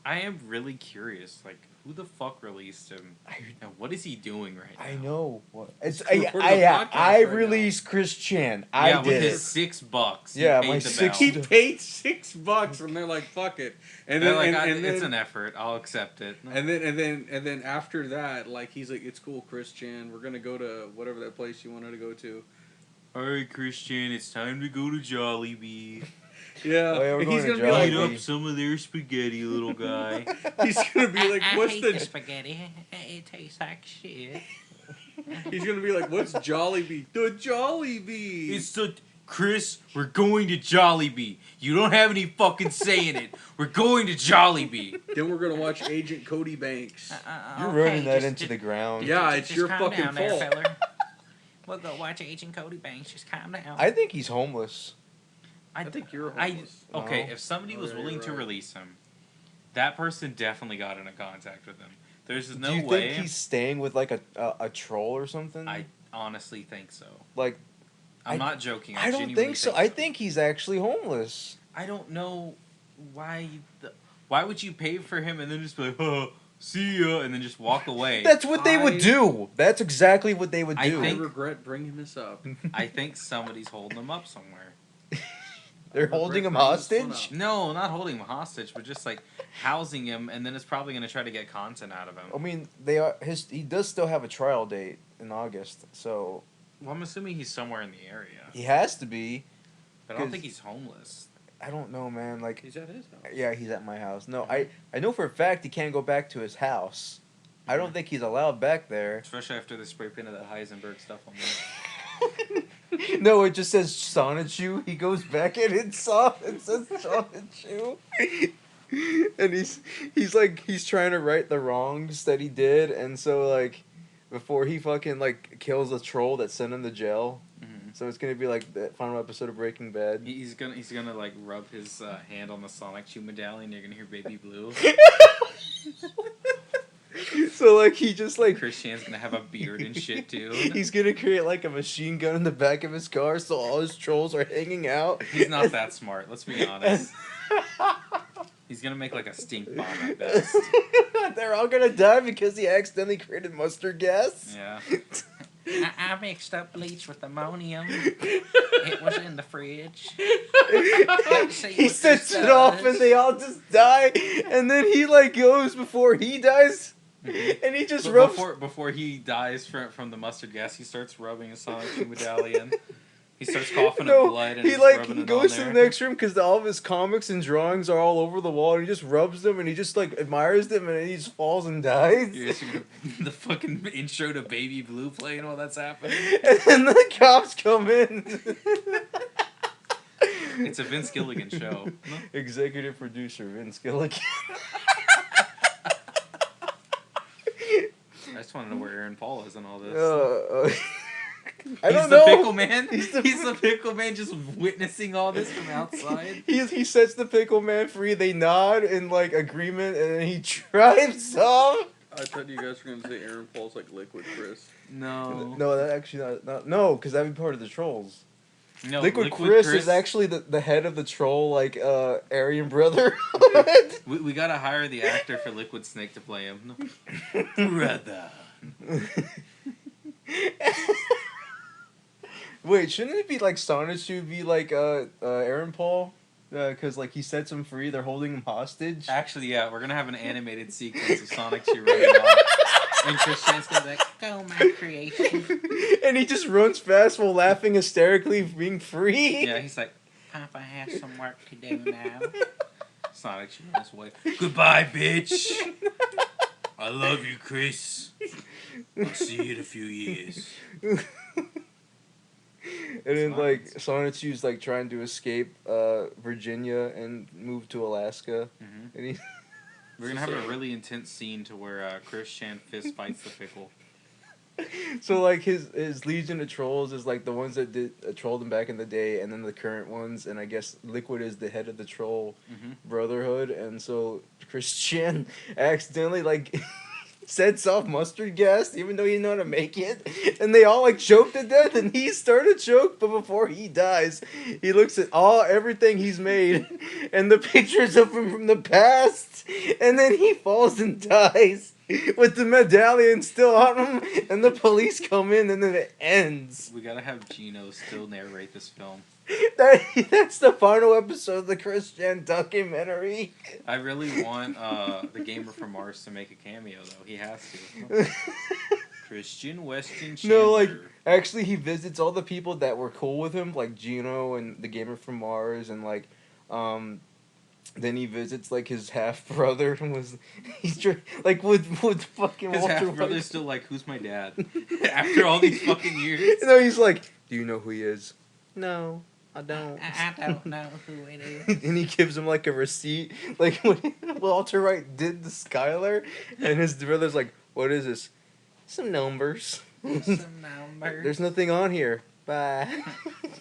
I am really curious, like, who the fuck released him, and what is he doing right now? I know what it's. He's recording a podcast I right released Chris Chan. Yeah, I with did his it. $6. he Yeah, paid my the six- bell. He paid $6, and they're like, "Fuck it," and They're then like, and it's then an effort. I'll accept it. and then after that, like he's like, "It's cool, Chris Chan. We're gonna go to whatever that place you wanted to go to." All right, Christian, it's time to go to Jollibee. Yeah, Oh, yeah, we're and he's going to gonna be Eat like, Jollibee. up some of their spaghetti, little guy. he's gonna be like, "What's hate the?" spaghetti? It tastes like shit. He's gonna be like, "What's Jollibee?" The Jollibee. It's the Chris. We're going to Jollibee. You don't have any fucking say in it. We're going to Jollibee. Then we're gonna watch Agent Cody Banks. You're running that into the ground. Yeah, it's your calm fucking down there, fault. feller. We'll go watch Agent Cody Banks. Just calm down. I think he's homeless. I think you're I homeless. okay. No. If somebody was Oh, yeah, willing you're to right. release him, that person definitely got into contact with him. There's no Do you way. think he's staying with like a troll or something? I honestly think so. like. I'm not joking. I don't genuinely think so. I think he's actually homeless. I don't know why. Why would you pay for him and then just be like, "Oh, see ya," and then just walk away? That's what they would I- do. That's exactly what they would I do. I think- regret bringing this up. I think somebody's holding him up somewhere. They're I holding him regret bringing this one hostage. up. No, not holding him hostage, but just like housing him, and then it's probably gonna try to get content out of him. I mean, they are he does still have a trial date in August, so Well, I'm assuming he's somewhere in the area, he has to be. but I don't 'cause- think he's homeless. I don't know, man. Like, He's at his house. yeah, he's at my house. No, I know for a fact he can't go back to his house. I don't think he's allowed back there. Especially after the spray paint of that Heisenberg stuff on there. No, it just says Sonichu. He goes back and it says Sonichu. And he's trying to right the wrongs that he did, and so like before he fucking like kills the troll that sent him to jail. Mm-hmm. So it's gonna be like the final episode of Breaking Bad. He's gonna like rub his hand on the Sonic Shoe medallion. You're gonna hear Baby Blue. So like he just like Christian's gonna have a beard and shit too. He's gonna create like a machine gun in the back of his car, so all his trolls are hanging out. He's not that smart. Let's be honest. He's gonna make like a stink bomb at best. They're all gonna die because he accidentally created mustard gas. Yeah. I mixed up bleach with ammonium. It was in the fridge. He sets it off and they all just die. And then he like goes before he dies. And he just rubs... Before he dies from the mustard gas, he starts rubbing a Sonic 2 medallion. He starts coughing up blood and he goes to the next room because all of his comics and drawings are all over the wall and he just rubs them and he just like admires them and then he just falls and dies. The fucking intro to Baby Blue playing while that's happening. And then the cops come in. It's a Vince Gilligan show. Executive producer Vince Gilligan. I just want to know where Aaron Paul is in all this. I don't He's know. the pickle man. He's the pickle man, just witnessing all this from outside. He sets the pickle man free. They nod in like agreement, and then he drives off. I thought you guys were gonna say Aaron Paul's like Liquid Chris. No. No, that actually not no, because that'd be part of the trolls. No, Liquid Chris is actually the head of the troll, like Aryan brother. we gotta hire the actor for Liquid Snake to play him. Brother. Wait, shouldn't it be like Sonic should be like Aaron Paul? Because like he sets him free, they're holding him hostage. Actually, yeah, we're gonna have an animated sequence of Sonic 2 running off. And Christian's gonna be like, "Go, my creation." And he just runs fast while laughing hysterically, being free. Yeah, he's like, "Papa has some work to do now." Sonic should run his way. Goodbye, bitch. I love you, Chris. I'll see you in a few years. And then like Sonic You's like trying to escape Virginia and move to Alaska. Mm-hmm. And he We're gonna have a really intense scene to where Christian fist fights the pickle. So like his legion of trolls is like the ones that did trolled him back in the day, and then the current ones, and I guess Liquid is the head of the troll brotherhood, and so Christian accidentally like sets off mustard gas even though he didn't know how to make it, and they all like choke to death, and he started to choke, but before he dies he looks at everything he's made and the pictures of him from the past, and then he falls and dies with the medallion still on him, and the police come in, and then it ends. We gotta have Gino still narrate this film. That's the final episode of the Christian documentary. I really want the gamer from Mars to make a cameo, though. He has to. Christian Weston Chandler. No, like, actually he visits all the people that were cool with him, like Gino and the gamer from Mars, and like, then he visits like his half brother and like with fucking his Walter half White. brother's still like, "Who's my dad?" After all these fucking years. No, he's like, "Do you know who he is?" "No, I don't." I don't know who it is. And he gives him like a receipt, like when Walter White did the Skylar, and his brother's like, "What is this?" "Some numbers." Some numbers. "There's nothing on here. Bye."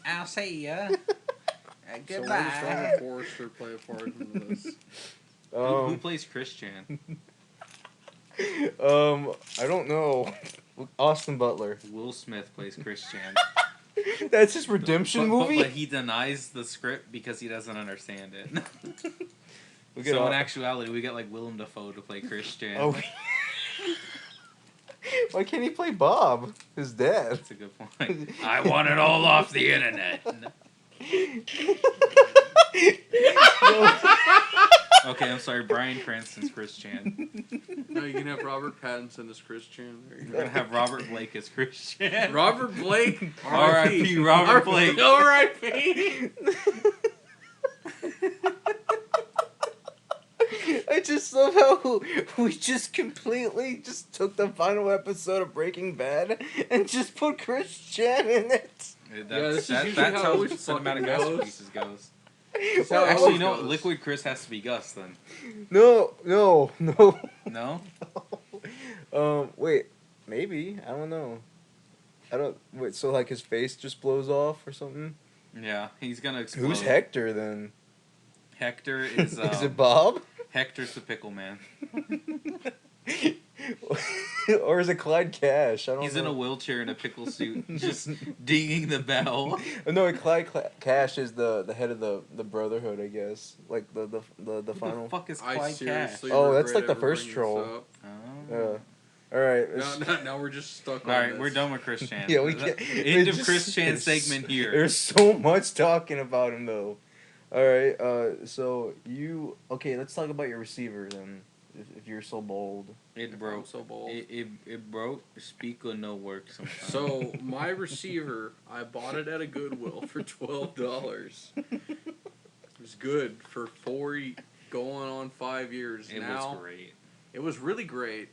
I'll see ya. So where does Robert Forrester play a part in this? Who plays Christian? I don't know. Austin Butler. Will Smith plays Christian. That's his redemption movie? But he denies the script because he doesn't understand it. In actuality, we got like Willem Dafoe to play Christian. Oh. Why can't he play Bob, his dad? That's a good point. I want it all off the internet. Okay, I'm sorry. Bryan Cranston's Christian. No, you can have Robert Pattinson as Christian. We're gonna have Robert Blake as Christian. Robert Blake. R.I.P. Robert Blake. R.I.P. I just love how we just completely just took the final episode of Breaking Bad and just put Christian in it. That's usually how how it cinematic fucking masterpieces goes. How it Actually, you know what? goes. Liquid Chris has to be Gus then. No. No? Wait, maybe. I don't know. Wait, so like his face just blows off or something? Yeah, he's gonna explode. Who's Hector then? Hector is. Is it Bob? Hector's the pickle man. Or is it Clyde Cash? I don't He's know. in a wheelchair in a pickle suit, just dinging the bell. No, Cash is the head of the Brotherhood, I guess. Like the Who final. the fuck is I Clyde Cash? seriously Oh, that's regret like the ever first bringing troll. this up. Oh. All right. Now we're just stuck on Alright, this. we're done with Chris Chan. Yeah, we can't. End of Chris Chan segment here. There's so much talking about him though. All right. So okay? Let's talk about your receiver then, if you're so bold. It I'm broke. so bold. It broke. Speaker no work sometimes. So my receiver, I bought it at a Goodwill for $12. It was good for going on 5 years. It now, was great. It was really great.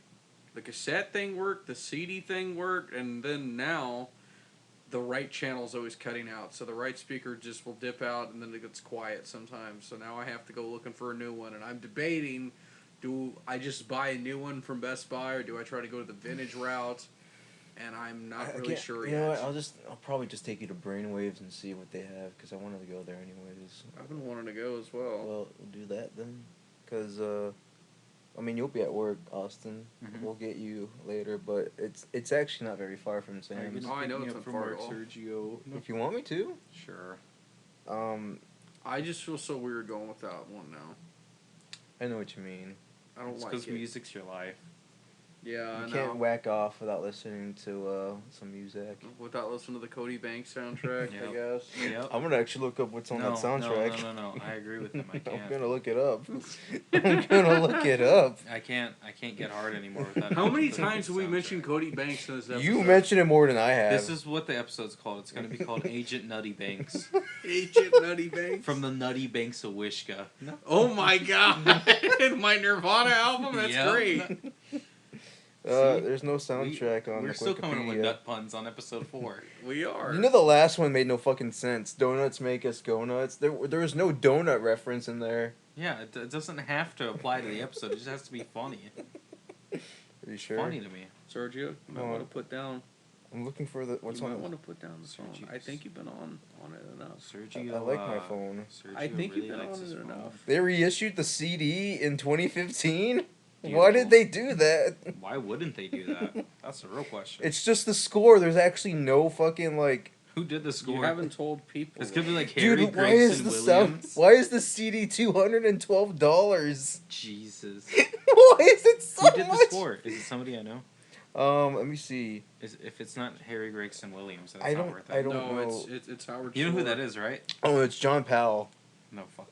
The cassette thing worked, the CD thing worked, and then now the right channel's always cutting out. So the right speaker just will dip out and then it gets quiet sometimes. So now I have to go looking for a new one, and I'm debating, do I just buy a new one from Best Buy or do I try to go to the vintage route? And I'm not really sure You yet. know what? I'll probably just take you to Brainwaves and see what they have because I wanted to go there anyways. I've been wanting to go as well. Well, we'll do that then, because I mean you'll be at work, Austin. Mhm. We'll get you later, but it's actually not very far from Are you Sam's. gonna I pick know me it's up from not far work, at all. Sergio. If you want me to. Sure. I just feel so weird going without one now. I know what you mean. I don't It's like because it. music's your life. Yeah, I You can't know. whack off without listening to some music. Without listening to the Cody Banks soundtrack, I Yep. guess. Yep. I'm gonna actually look up what's on that soundtrack. No. I agree with him. I I'm can't. gonna look it up. I'm gonna look it up. I can't get hard anymore without. How many listening to times the have we soundtrack. mentioned Cody Banks in this episode? You mentioned it more than I have. This is what the episode's called. It's gonna be called Agent Nutty Banks Agent Nutty Banks. from the Nutty Banks of Wishka. Oh my god! My Nirvana album? That's Yep. great. See? There's no soundtrack on We're the still coming up with Wikipedia. nut puns on episode 4. We are. You know the last one made no fucking sense. Donuts make us go nuts. There was no donut reference in there. Yeah, it doesn't have to apply to the episode. It just has to be funny. Are you sure? Funny to me. Sergio, you might Oh. want to put down. I'm looking for what's you might on. want to put down the phone. I Sergio's. think you've been on it enough. Sergio. I like my phone. Sergio I think really you've been likes on his it phone. enough. They reissued the CD in 2015. Beautiful. Why did they do that? Why wouldn't they do that? That's the real question. It's just the score. There's actually no fucking like. Who did the You score? haven't told people. It's gonna be like Harry Dude, why is Gregson the Williams. Why is the CD $212? Jesus. Why is it so Who did the much? score? Is it somebody I know? Let me see. If it's not Harry Gregson Williams, then I it's don't- not worth it. I don't No, know. it's Howard. You know who Shore. that is, right? Oh, it's John Powell. No, fuck.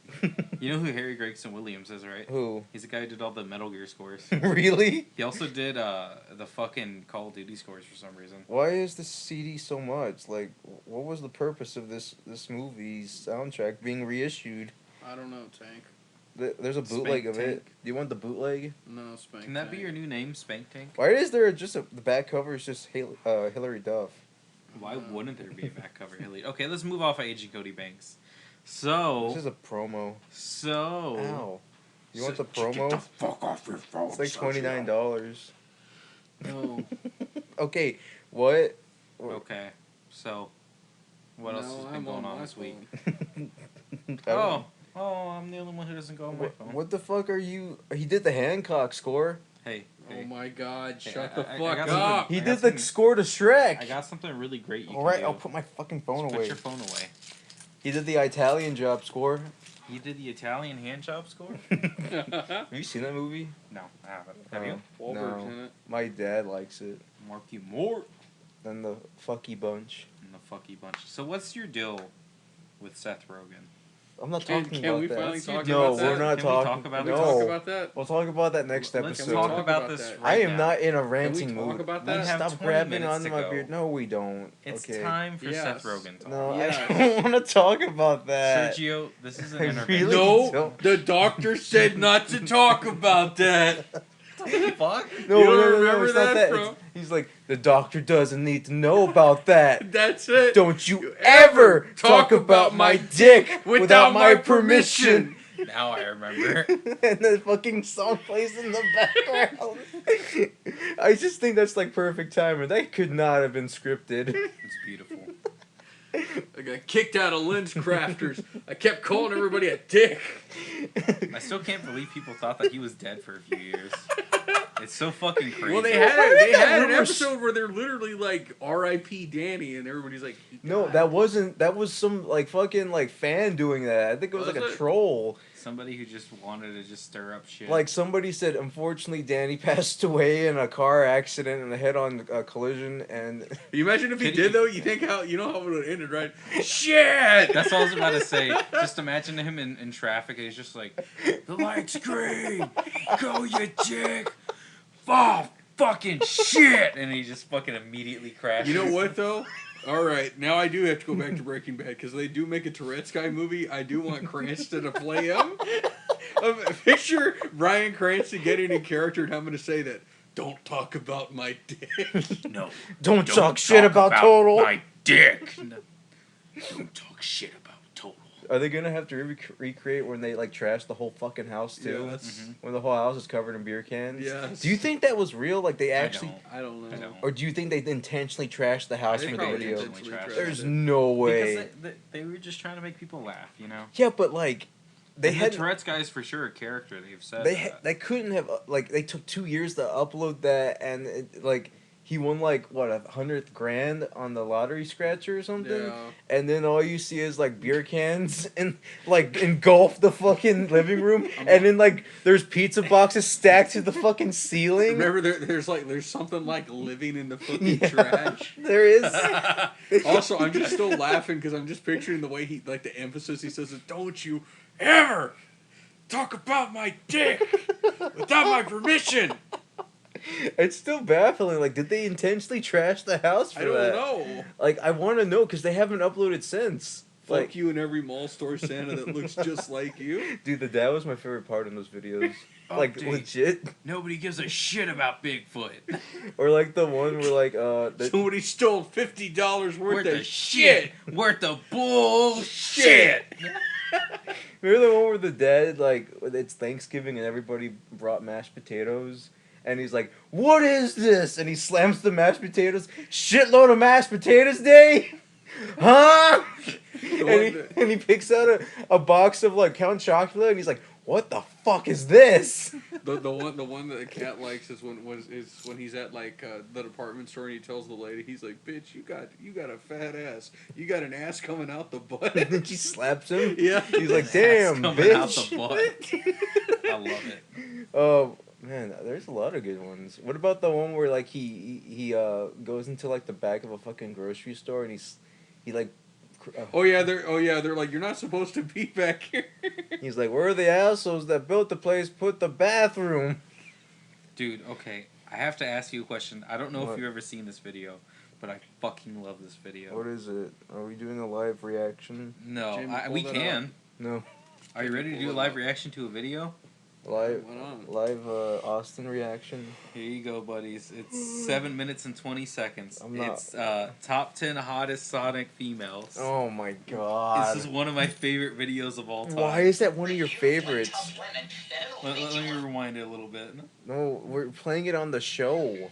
You know who Harry Gregson Williams is, right? Who? He's the guy who did all the Metal Gear scores. Really? He also did the fucking Call of Duty scores for some reason. Why is this CD so much? Like, what was the purpose of this movie's soundtrack being reissued? I don't know, Tank. There's a bootleg Spank of it. Tank. Do you want the bootleg? No, Spank. Can that be Tank. your new name, Spank Tank? Why is there just the back cover is just Hillary Duff? Why No. wouldn't there be a back cover? Okay, let's move off of Agent Cody Banks. So, This is a promo. so Ow. You want So- the promo? Get the fuck off your phone. It's like Sergio. $29. No. Okay, what? okay, so what else No, has been I'm going on on my this week? Oh. Oh, I'm the only one who doesn't go on my phone. What the fuck are you? He did the Hancock score. Hey, Oh hey, my god, Hey, shut I- the I fuck got up. He I got did the some- score to Shrek. I got something really great you All right, can do. I'll put my fucking phone Just away. Put your phone away. He did the Italian job score. You did the Italian hand job score? Have you seen that movie? No, I haven't. Have you? Wahlberg's No. in it. My dad likes it. Marky Mort And the fucky bunch. and the fucky bunch. So what's your deal with Seth Rogen? I'm not Can- talking can about we that. finally What's your talk deal No, with we're Seth? not Can we talking. talk about Can we this? no. talk about that? We'll talk about that next Let's episode. talk Talk about about this that. right I am now. not in a Can we ranting talk mood. about We that? have Stop 20 grabbing minutes onto to my go. beard. No, we don't. It's okay. time for Yes. Seth Rogen talk. No, Yes. I don't want to talk about that. Sergio, this is an I intervention. really No, don't. the doctor said not to talk about that. Fuck. No, You no, don't no, no, remember it's not that, that. bro? It's- he's like, the doctor doesn't need to know about that. That's it. Don't you ever talk about my dick without my permission. Now I remember. And the fucking song plays in the background. I just think that's like perfect timing. That could not have been scripted. It's beautiful. I got kicked out of Lens Crafters. I kept calling everybody a dick. I still can't believe people thought that he was dead for a few years. It's so fucking crazy. Well, they Why had that an rumor episode where they're literally like R.I.P. Danny, and everybody's like, he No, died. that wasn't. That was some like fucking like fan doing that. I think it was Was like a it? troll. Somebody who just wanted to just stir up shit. Like somebody said, unfortunately, Danny passed away in a car accident and a head-on collision. And Can you imagine if he Could did you- though? You think how you know how it would have ended, right? Shit! That's all I was about to say. Just imagine him in traffic and he's just like, the light's green! Go, you dick! Oh, fucking shit! And he just fucking immediately crashes. You know what though? All right, now I do have to go back to Breaking Bad because they do make a Tourette's guy movie. I do want Cranston to play him. Picture Bryan Cranston getting in character, and I'm going to say that. Don't talk about my dick. No. don't talk shit about Total. My dick! No. Don't talk shit about Total. Are they gonna have to recreate when they like trash the whole fucking house too? Yes. When the whole house is covered in beer cans. Yes. Do you think that was real? Like they actually, I don't know. I don't. or do you think they intentionally trashed the house I for think the they video? intentionally trashed it. There's no way. Because they were just trying to make people laugh, you know? Yeah, but like they And had the Tourette's guy is for sure a character. They've said they couldn't have like they took 2 years to upload that and like he won like what $100,000 on the lottery scratcher or something, Yeah. and then all you see is like beer cans and like engulf the fucking living room, and then like there's pizza boxes stacked to the fucking ceiling. Remember, there's something like living in the fucking Yeah. trash. There is. Also, I'm just still laughing because I'm just picturing the way he, like the emphasis he says, "Don't you ever talk about my dick without my permission." It's still baffling. Like, did they intentionally trash the house for I don't that? know. Like, I want to know because they haven't uploaded since. Fuck Like, you and every mall store Santa that looks just like you. dude, the dad was my favorite part in those videos. Like, Update. legit. Nobody gives a shit about Bigfoot. Or like the one where like Somebody stole $50 worth of of shit. Worth of bullshit. remember the one where the dad like it's Thanksgiving and everybody brought mashed potatoes and he's like, "What is this?" And he slams the mashed potatoes. Shitload of mashed potatoes day, huh? And he picks out a box of like Count Chocula and he's like, "What the fuck is this?" The one that the cat likes is when he's at like the department store and he tells the lady, he's like, "Bitch, you got a fat ass. You got an ass coming out the butt." And then she slaps him. Yeah. He's like, "Damn, Coming out bitch." the butt. I love it. Oh man, there's a lot of good ones. What about the one where like he goes into like the back of a fucking grocery store and he like Oh yeah, they're like, "You're not supposed to be back here." he's like, "Where are the assholes that built the place? Put the bathroom." Dude, okay. I have to ask you a question. I don't know What? if you've ever seen this video, but I fucking love this video. What is it? Are we doing a live reaction? No, Jim, we pull that can. No, Are you ready to do a live reaction to a video? live Went on. live Austin reaction. Here you go, buddies. It's 7 minutes and 20 seconds. I'm not- It's top 10 hottest Sonic females. Oh my god! This is one of my favorite videos of all time. Why is that one of your favorites? Let me rewind it a little bit. No, we're playing it on the show.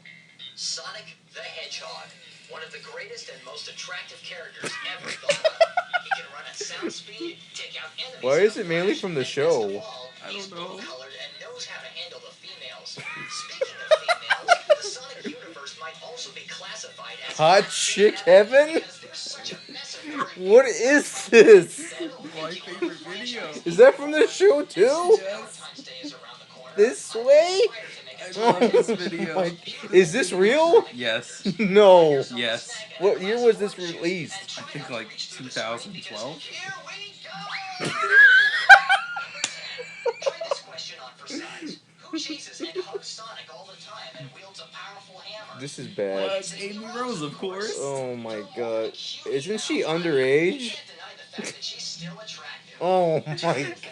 Sonic the Hedgehog, one of the greatest and most attractive characters ever thought of. He can run at sound speed, take out enemies. Why is it in a mainly flash, from the and best show? of all, I he's don't know. blue-colored and knows how to handle the females. Speaking of females, the Sonic universe might also be classified as Hot chick heaven? because there's such a mess of great What is this? My favorite video. Is that from the show too? Valentine's Day is around the corner. This way? I love this video. My- is this real? Yes. No. Yes. What year was this released? I think like 2012. Here we go! Try this question on for size. Who chases and hugs Sonic all the time and wields a powerful hammer? This is bad. It's Amy Rose, of course. Oh my god. Isn't she underage? Can't deny the fact that she's still attractive. Oh my Attractive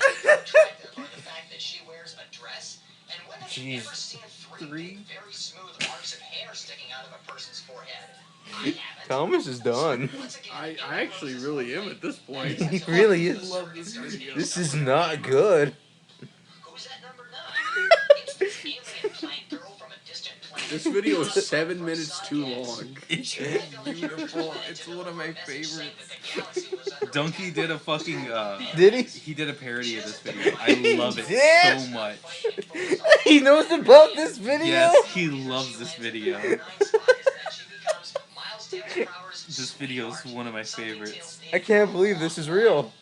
are the fact that she wears a dress, and when have you Jeez. ever seen three big, very smooth arcs of hair sticking out of a person's forehead? I haven't. Thomas is done. Once again, I actually really am at this point. He really is. love this video. This is not good. who's at number 9? It's this alien plant girl from a distant planet. This video is 7 minutes too long. It's beautiful. It's one of my favorites. galaxy was under Donkey attack. did a fucking Did he? he did a parody of this video. I love it did? so much. He knows about this video? Yes, he loves this video. This video is one of my favorites. I can't believe this is real.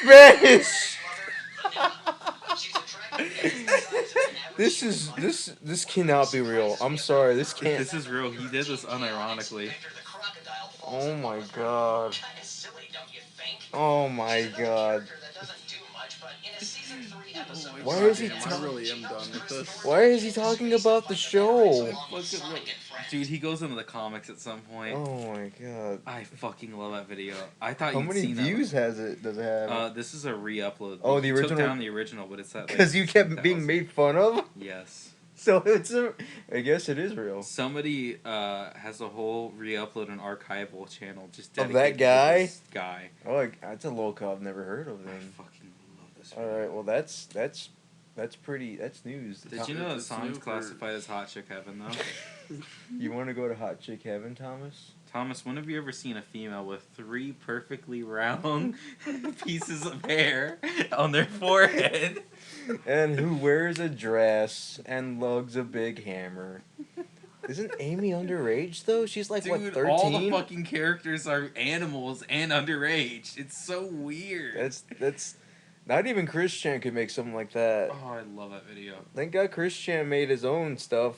Spanish! This cannot be real. I'm sorry, this can't. This is real. He did this unironically. Oh my god. Oh my god. Why is he I really am done with this. Why is he talking about the show? Dude, he goes into the comics at some point. Oh my god. I fucking love that video. I thought How you'd many seen views does it have? This is a re-upload. Oh, He the took original- down the original, but it's at like Because you kept being 10,000. made fun of? Yes. So it's I guess it is real. Somebody has a whole re-upload and archival channel just Of dedicated that guy? to this guy. Oh, that's a local I've never heard of I then. fucking love this video. Alright, well that's news. Did you know that It's song's new for- classified as hot chick heaven though? You want to go to Hot Chick Heaven, Thomas? Thomas, when have you ever seen a female with 3 perfectly round pieces of hair on their forehead? And who wears a dress and lugs a big hammer. Isn't Amy underage though? She's like Dude, what, 13? all the fucking characters are animals and underage. It's so weird. That's not even Chris Chan could make something like that. Oh, I love that video. Thank God Chris Chan made his own stuff.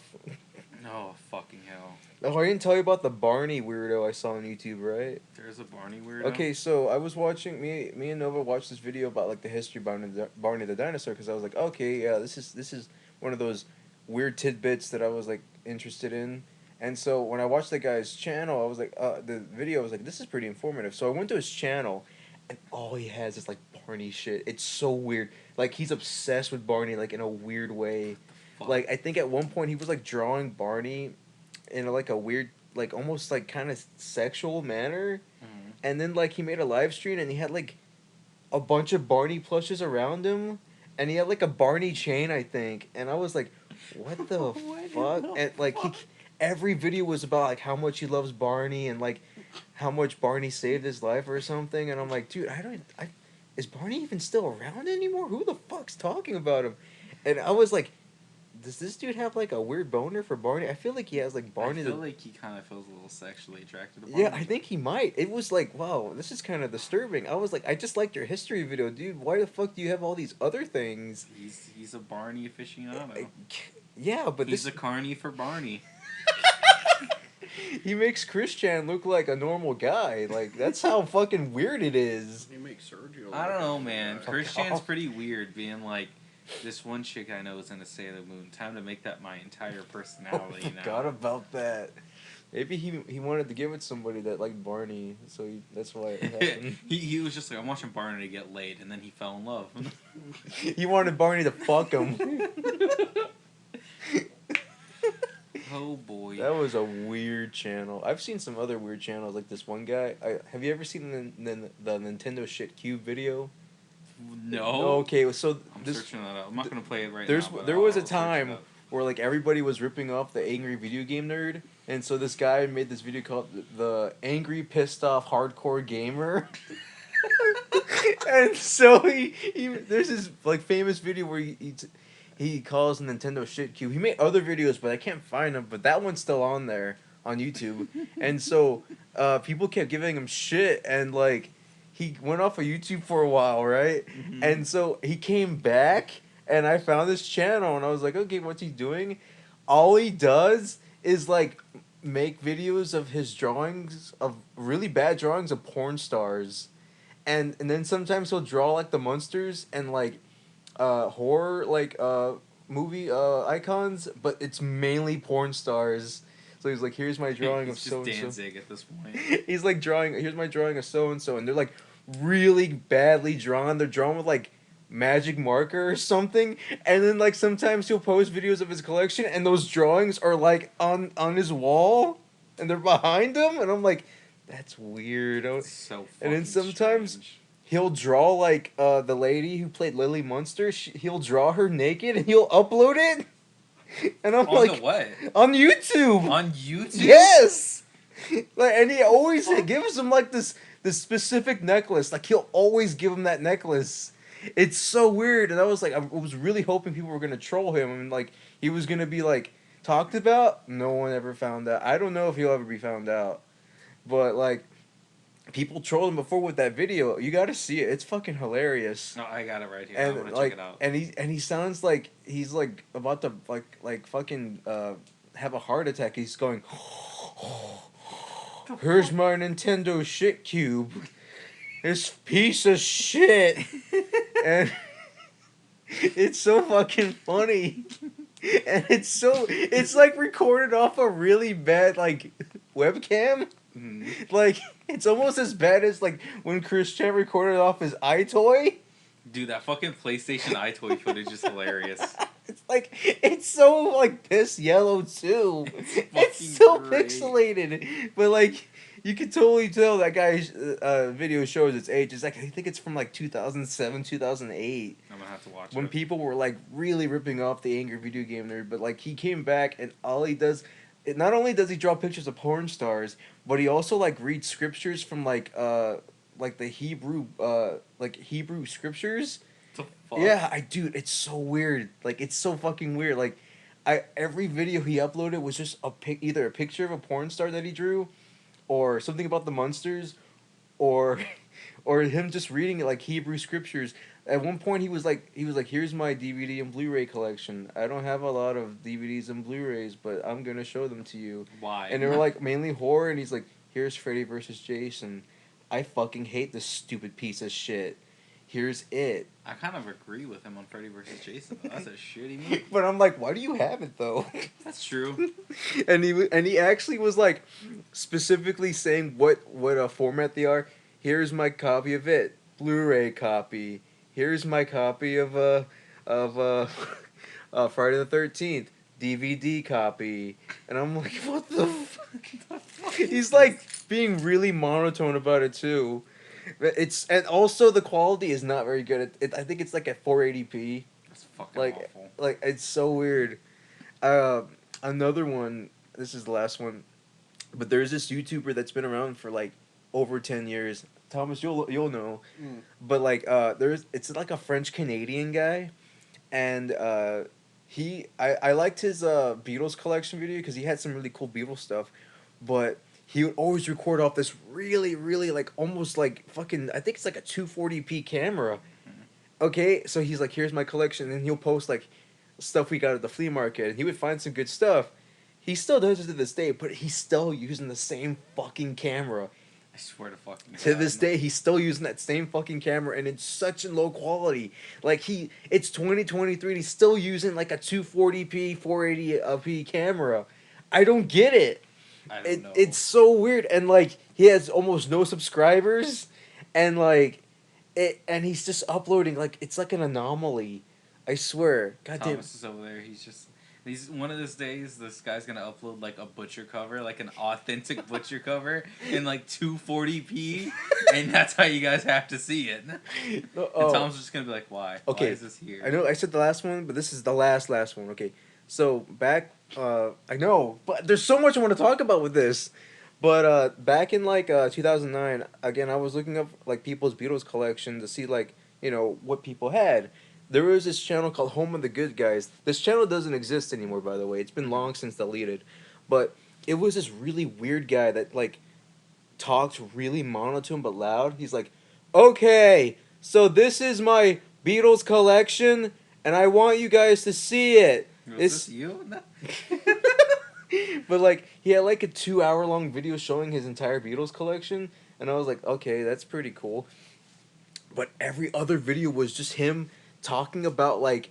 Oh, fucking hell. Oh, I didn't tell you about the Barney weirdo I saw on YouTube, right? There's a Barney weirdo. Okay, so I was watching me and Nova watched this video about like the history of Barney the dinosaur because I was like, okay, yeah, this is one of those weird tidbits that I was like interested in. And so when I watched the guy's channel, I was like, the video I was like, this is pretty informative. So I went to his channel, and all he has is like Barney shit. It's so weird. Like he's obsessed with Barney, like in a weird way. Fuck. Like I think at one point he was like drawing Barney in like a weird, like almost like kind of sexual manner. Mhm. And then like he made a live stream and he had like a bunch of Barney plushes around him, and he had like a Barney chain, I think. And I was like, what the fuck? And like every video was about like how much he loves Barney and like how much Barney saved his life or something. And I'm like, dude, is Barney even still around anymore? Who the fuck's talking about him? And I was like, does this dude have like a weird boner for Barney? I feel like he has like Barney. I feel like he kind of feels a little sexually attracted to Barney. Yeah, I think he might. It was like, wow, this is kind of disturbing. I was like, I just liked your history video, dude. Why the fuck do you have all these other things? He's a Barney aficionado. Yeah, but He's this a carny for Barney. he makes Chris Chan look like a normal guy. Like that's how fucking weird it is. You make Sergio. I don't know, man. Fuck Christian's off. pretty weird, being like, this one chick I know is in a Sailor Moon. Time to make that my entire personality now. Forgot about that. Maybe he wanted to give it to somebody that liked Barney, so that's why it happened. he was just like, I'm watching Barney to get laid, and then he fell in love. He wanted Barney to fuck him. Oh boy. That was a weird channel. I've seen some other weird channels, like this one guy. Have you ever seen the Nintendo Shit Cube video? No. Okay, so I'm this searching that up. I'm not gonna play it right There's now. But there was a I'll search it time up. where like everybody was ripping off the angry video game nerd, and so this guy made this video called the Angry Pissed Off Hardcore Gamer. And so he there's this like famous video where he calls Nintendo Shit Cube. He made other videos, but I can't find them. But that one's still on there on YouTube. And so people kept giving him shit, and like he went off of YouTube for a while, right? Mhm. And so he came back, and I found this channel, and I was like, okay, what's he doing? All he does is like make videos of his drawings of really bad drawings of porn stars, and then sometimes he'll draw like the monsters and like horror like movie icons, but it's mainly porn stars. So he's like, here's my drawing of He's so just and so. Danzig at this point. He's like here's my drawing of so and so, and they're like really badly drawn. They're drawn with like magic marker or something, and then like sometimes he'll post videos of his collection, and those drawings are like on his wall, and they're behind him, and I'm like, that's weird. It's so And then fucking sometimes strange. He'll draw like the lady who played Lily Munster. He'll draw her naked and he'll upload it. And I'm On like, the what? on YouTube. On YouTube? Yes. Like, and he always gives him like this specific necklace. Like he'll always give him that necklace. It's so weird, and I was like, I was really hoping people were gonna troll him, and like he was gonna be like talked about. No one ever found out. I don't know if he'll ever be found out, but like people trolled him before with that video. You got to see it. It's fucking hilarious. No, I got it right here. And I'm gonna like, check it out. and he sounds like he's like about to like fucking have a heart attack. He's going. Here's my Nintendo shit cube. This piece of shit. And it's so fucking funny. And it's like recorded off a really bad like webcam. Like it's almost as bad as like when Chris Chan recorded off his iToy. Dude, that fucking PlayStation iToy footage is hilarious. It's like it's so like piss yellow too. It's so great. pixelated, but like you can totally tell that guy's video shows its age. It's like I think it's from like 2007, 2008. I'm gonna have to watch When it. people were like really ripping off the angry video game nerd, but like he came back and all he does, not only does he draw pictures of porn stars, but he also like reads scriptures from like the Hebrew scriptures. What the fuck? Yeah, dude, it's so weird. Like it's so fucking weird. Like every video he uploaded was just either a picture of a porn star that he drew, or something about the Munsters, or or him just reading like Hebrew scriptures. At one point he was like, here's my DVD and Blu-ray collection. I don't have a lot of DVDs and Blu-rays, but I'm gonna show them to you. Why? And they were like mainly horror, and he's like, here's Freddy vs. Jason. I fucking hate this stupid piece of shit. Here's it. I kind of agree with him on Freddy vs. Jason. Though. That's a shitty movie. But I'm like, why do you have it though? That's true. And he actually was like specifically saying what format they are. Here's my copy of it, Blu-ray copy. Here's my copy of Friday the 13th DVD copy. And I'm like, what the fuck? He's like being really monotone about it too. And also the quality is not very good. I think it's like at 480p. That's fucking Like awful. like it's so weird. Another one. This is the last one, but there's this YouTuber that's been around for like over 10 years. Thomas, you'll know. But like it's like a French Canadian guy, and I liked his Beatles collection video because he had some really cool Beatles stuff, but he would always record off this really, really like almost like fucking, I think it's like a 240p camera. Okay, so he's like, here's my collection, and he'll post like stuff we got at the flea market, and he would find some good stuff. He still does it to this day, but he's still using the same fucking camera. I swear to fucking To God. this day, he's still using that same fucking camera, and it's such a low quality. Like it's 2023, and he's still using like a 240p, 480p camera. I don't get it. I don't know. It's so weird, and like he has almost no subscribers, and like and he's just uploading like it's like an anomaly. I swear, goddamn. Thomas is over there. He's one of these days. This guy's gonna upload like a butcher cover, like an authentic butcher cover, in like 240p, and that's how you guys have to see it. And Tom's just gonna be like, "Why? Okay, Why is this here?" I know I said the last one, but this is the last one. Okay, so back, I know, but there's so much I want to talk about with this. But back in like 2009, again, I was looking up like people's Beatles collection to see like what people had. There was this channel called Home of the Good Guys. This channel doesn't exist anymore, by the way. It's been long since deleted. But it was this really weird guy that, like, talked really monotone but loud. He's like, okay, so this is my Beatles collection, and I want you guys to see it. Was this you? No. But, like, he had, like, a 2-hour-long video showing his entire Beatles collection, and I was like, okay, that's pretty cool. But every other video was just him talking about like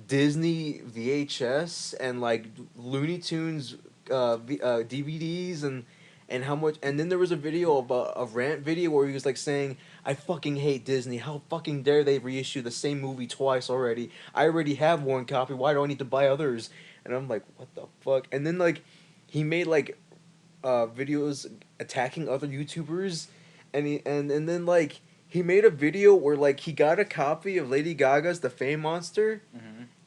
Disney VHS and like Looney Tunes DVDs and how much, and then there was a video about a rant video where he was like saying, I fucking hate Disney, how fucking dare they reissue the same movie twice already, I already have one copy, why do I need to buy others? And I'm like, what the fuck? And then like he made like videos attacking other YouTubers, and then like he made a video where, like, he got a copy of Lady Gaga's The Fame Monster,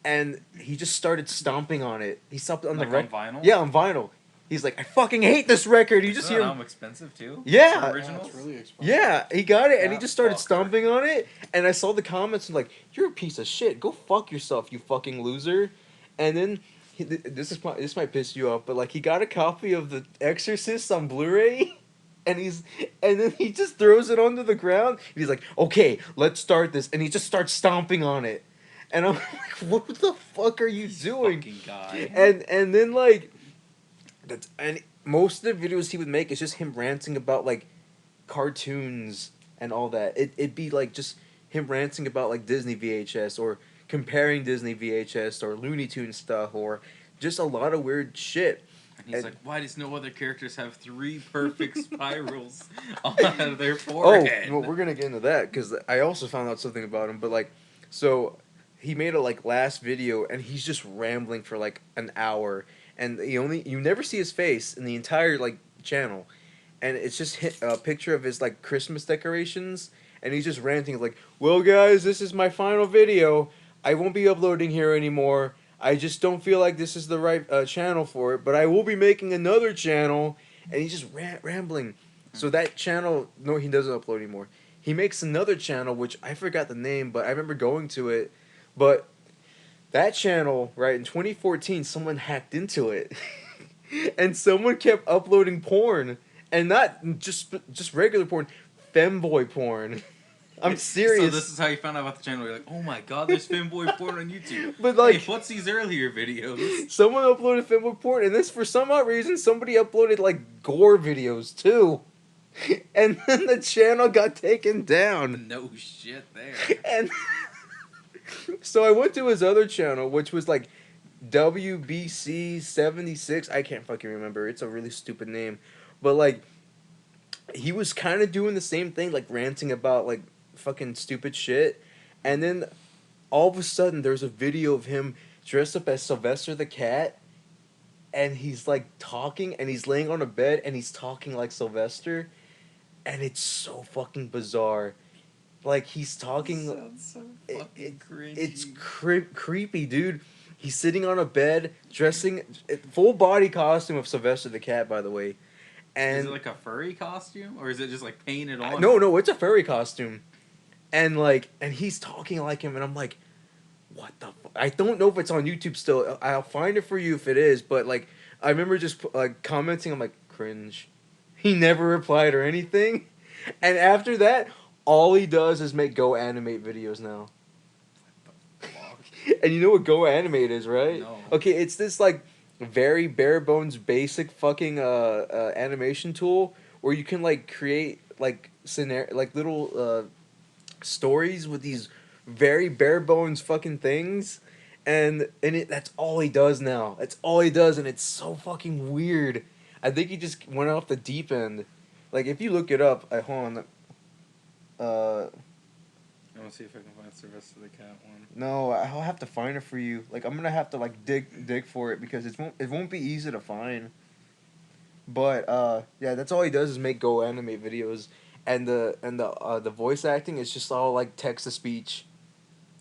and he just started stomping on it. He stomped on Like the on vinyl? Yeah, on vinyl. He's like, I fucking hate this record. You Isn't just that hear him. album expensive too? Yeah. For Yeah, originals? it's really expensive. Yeah, he got it, and he That just started fucker. stomping on it. And I saw the comments and like, "You're a piece of shit. Go fuck yourself, you fucking loser." And then this might piss you off, but like he got a copy of The Exorcist on Blu-ray, and then he just throws it onto the ground. And he's like, "Okay, let's start this," and he just starts stomping on it. And I'm like, "What the fuck are you doing?" Fucking guy. And then like, and most of the videos he would make is just him ranting about like cartoons and all that. It'd be like just him ranting about like Disney VHS or comparing Disney VHS or Looney Tunes stuff or just a lot of weird shit. And he's And- like, why does no other characters have 3 perfect spirals on their forehead? Oh, well, we're gonna get into that because I also found out something about him. But like, so he made a like last video and he's just rambling for like an hour, and you never see his face in the entire like channel, and it's just a picture of his like Christmas decorations, and he's just ranting like, "Well, guys, this is my final video. I won't be uploading here anymore. I just don't feel like this is the right channel for it, but I will be making another channel." And he's just rambling. So that channel, no, he doesn't upload anymore. He makes another channel, which I forgot the name, but I remember going to it. But that channel, right, in 2014, someone hacked into it. And someone kept uploading porn. And not just regular porn, femboy porn. I'm serious. So this is how you found out about the channel. You're like, oh my god, there's femboy porn on YouTube. But like, hey, what's these earlier videos? someone uploaded femboy porn, and this for some odd reason somebody uploaded like gore videos too, and then the channel got taken down. No shit there. And so I went to his other channel, which was like WBC76. I can't fucking remember. It's a really stupid name, but like he was kind of doing the same thing, like ranting about like fucking stupid shit, and then all of a sudden there's a video of him dressed up as Sylvester the cat, and he's like talking, and he's laying on a bed, and he's talking like Sylvester, and it's so fucking bizarre. Like he's talking. Sounds so fucking cringy. It's creepy, dude. He's sitting on a bed, dressing full body costume of Sylvester the cat, by the way. And is it like a furry costume, or is it just like painted on? no, it's a furry costume. And like, and he's talking like him, and I'm like, what the? I don't know if it's on YouTube still. I'll find it for you if it is. But like, I remember just like commenting. I'm like, cringe. He never replied or anything. And after that, all he does is make Go Animate videos now. And you know what Go Animate is, right? No. Okay, it's this like very bare bones basic fucking animation tool where you can like create like little stories with these very bare bones fucking things, and that's all he does now. That's all he does, and it's so fucking weird. I think he just went off the deep end. Like if you look it up, hold on. I want to see if I can find Sylvester the cat one. No, I'll have to find it for you. Like I'm gonna have to like dig for it because it won't be easy to find. But yeah, that's all he does is make Go Animate videos, and the voice acting is just all like text to speech.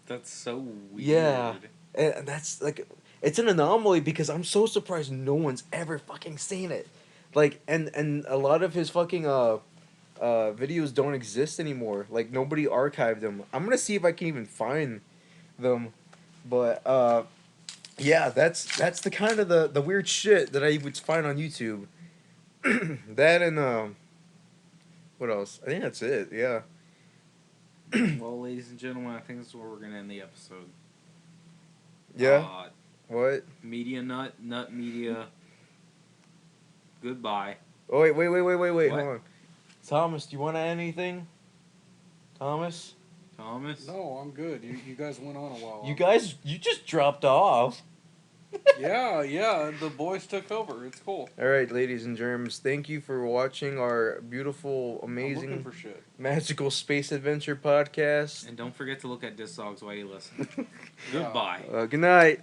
That's so weird. Yeah. And that's like it's an anomaly because I'm so surprised no one's ever fucking seen it. Like and a lot of his fucking videos don't exist anymore. Like nobody archived them. I'm gonna see if I can even find them. But yeah, that's the kind of the weird shit that I would find on YouTube. That and what else? I think that's it. Yeah. Well, ladies and gentlemen, I think this is where we're gonna end the episode. Yeah. What? Media Nut Media. Goodbye. Oh wait, What? hold on. Thomas, do you want to add anything? Thomas? Thomas. No, I'm good. You guys went on a while. You just dropped off. Yeah, the boys took over. It's cool. All right, ladies and germs, thank you for watching our beautiful, I'm looking amazing, for shit. magical space adventure podcast. And don't forget to look at Discogs while you listen. Goodbye. Good night.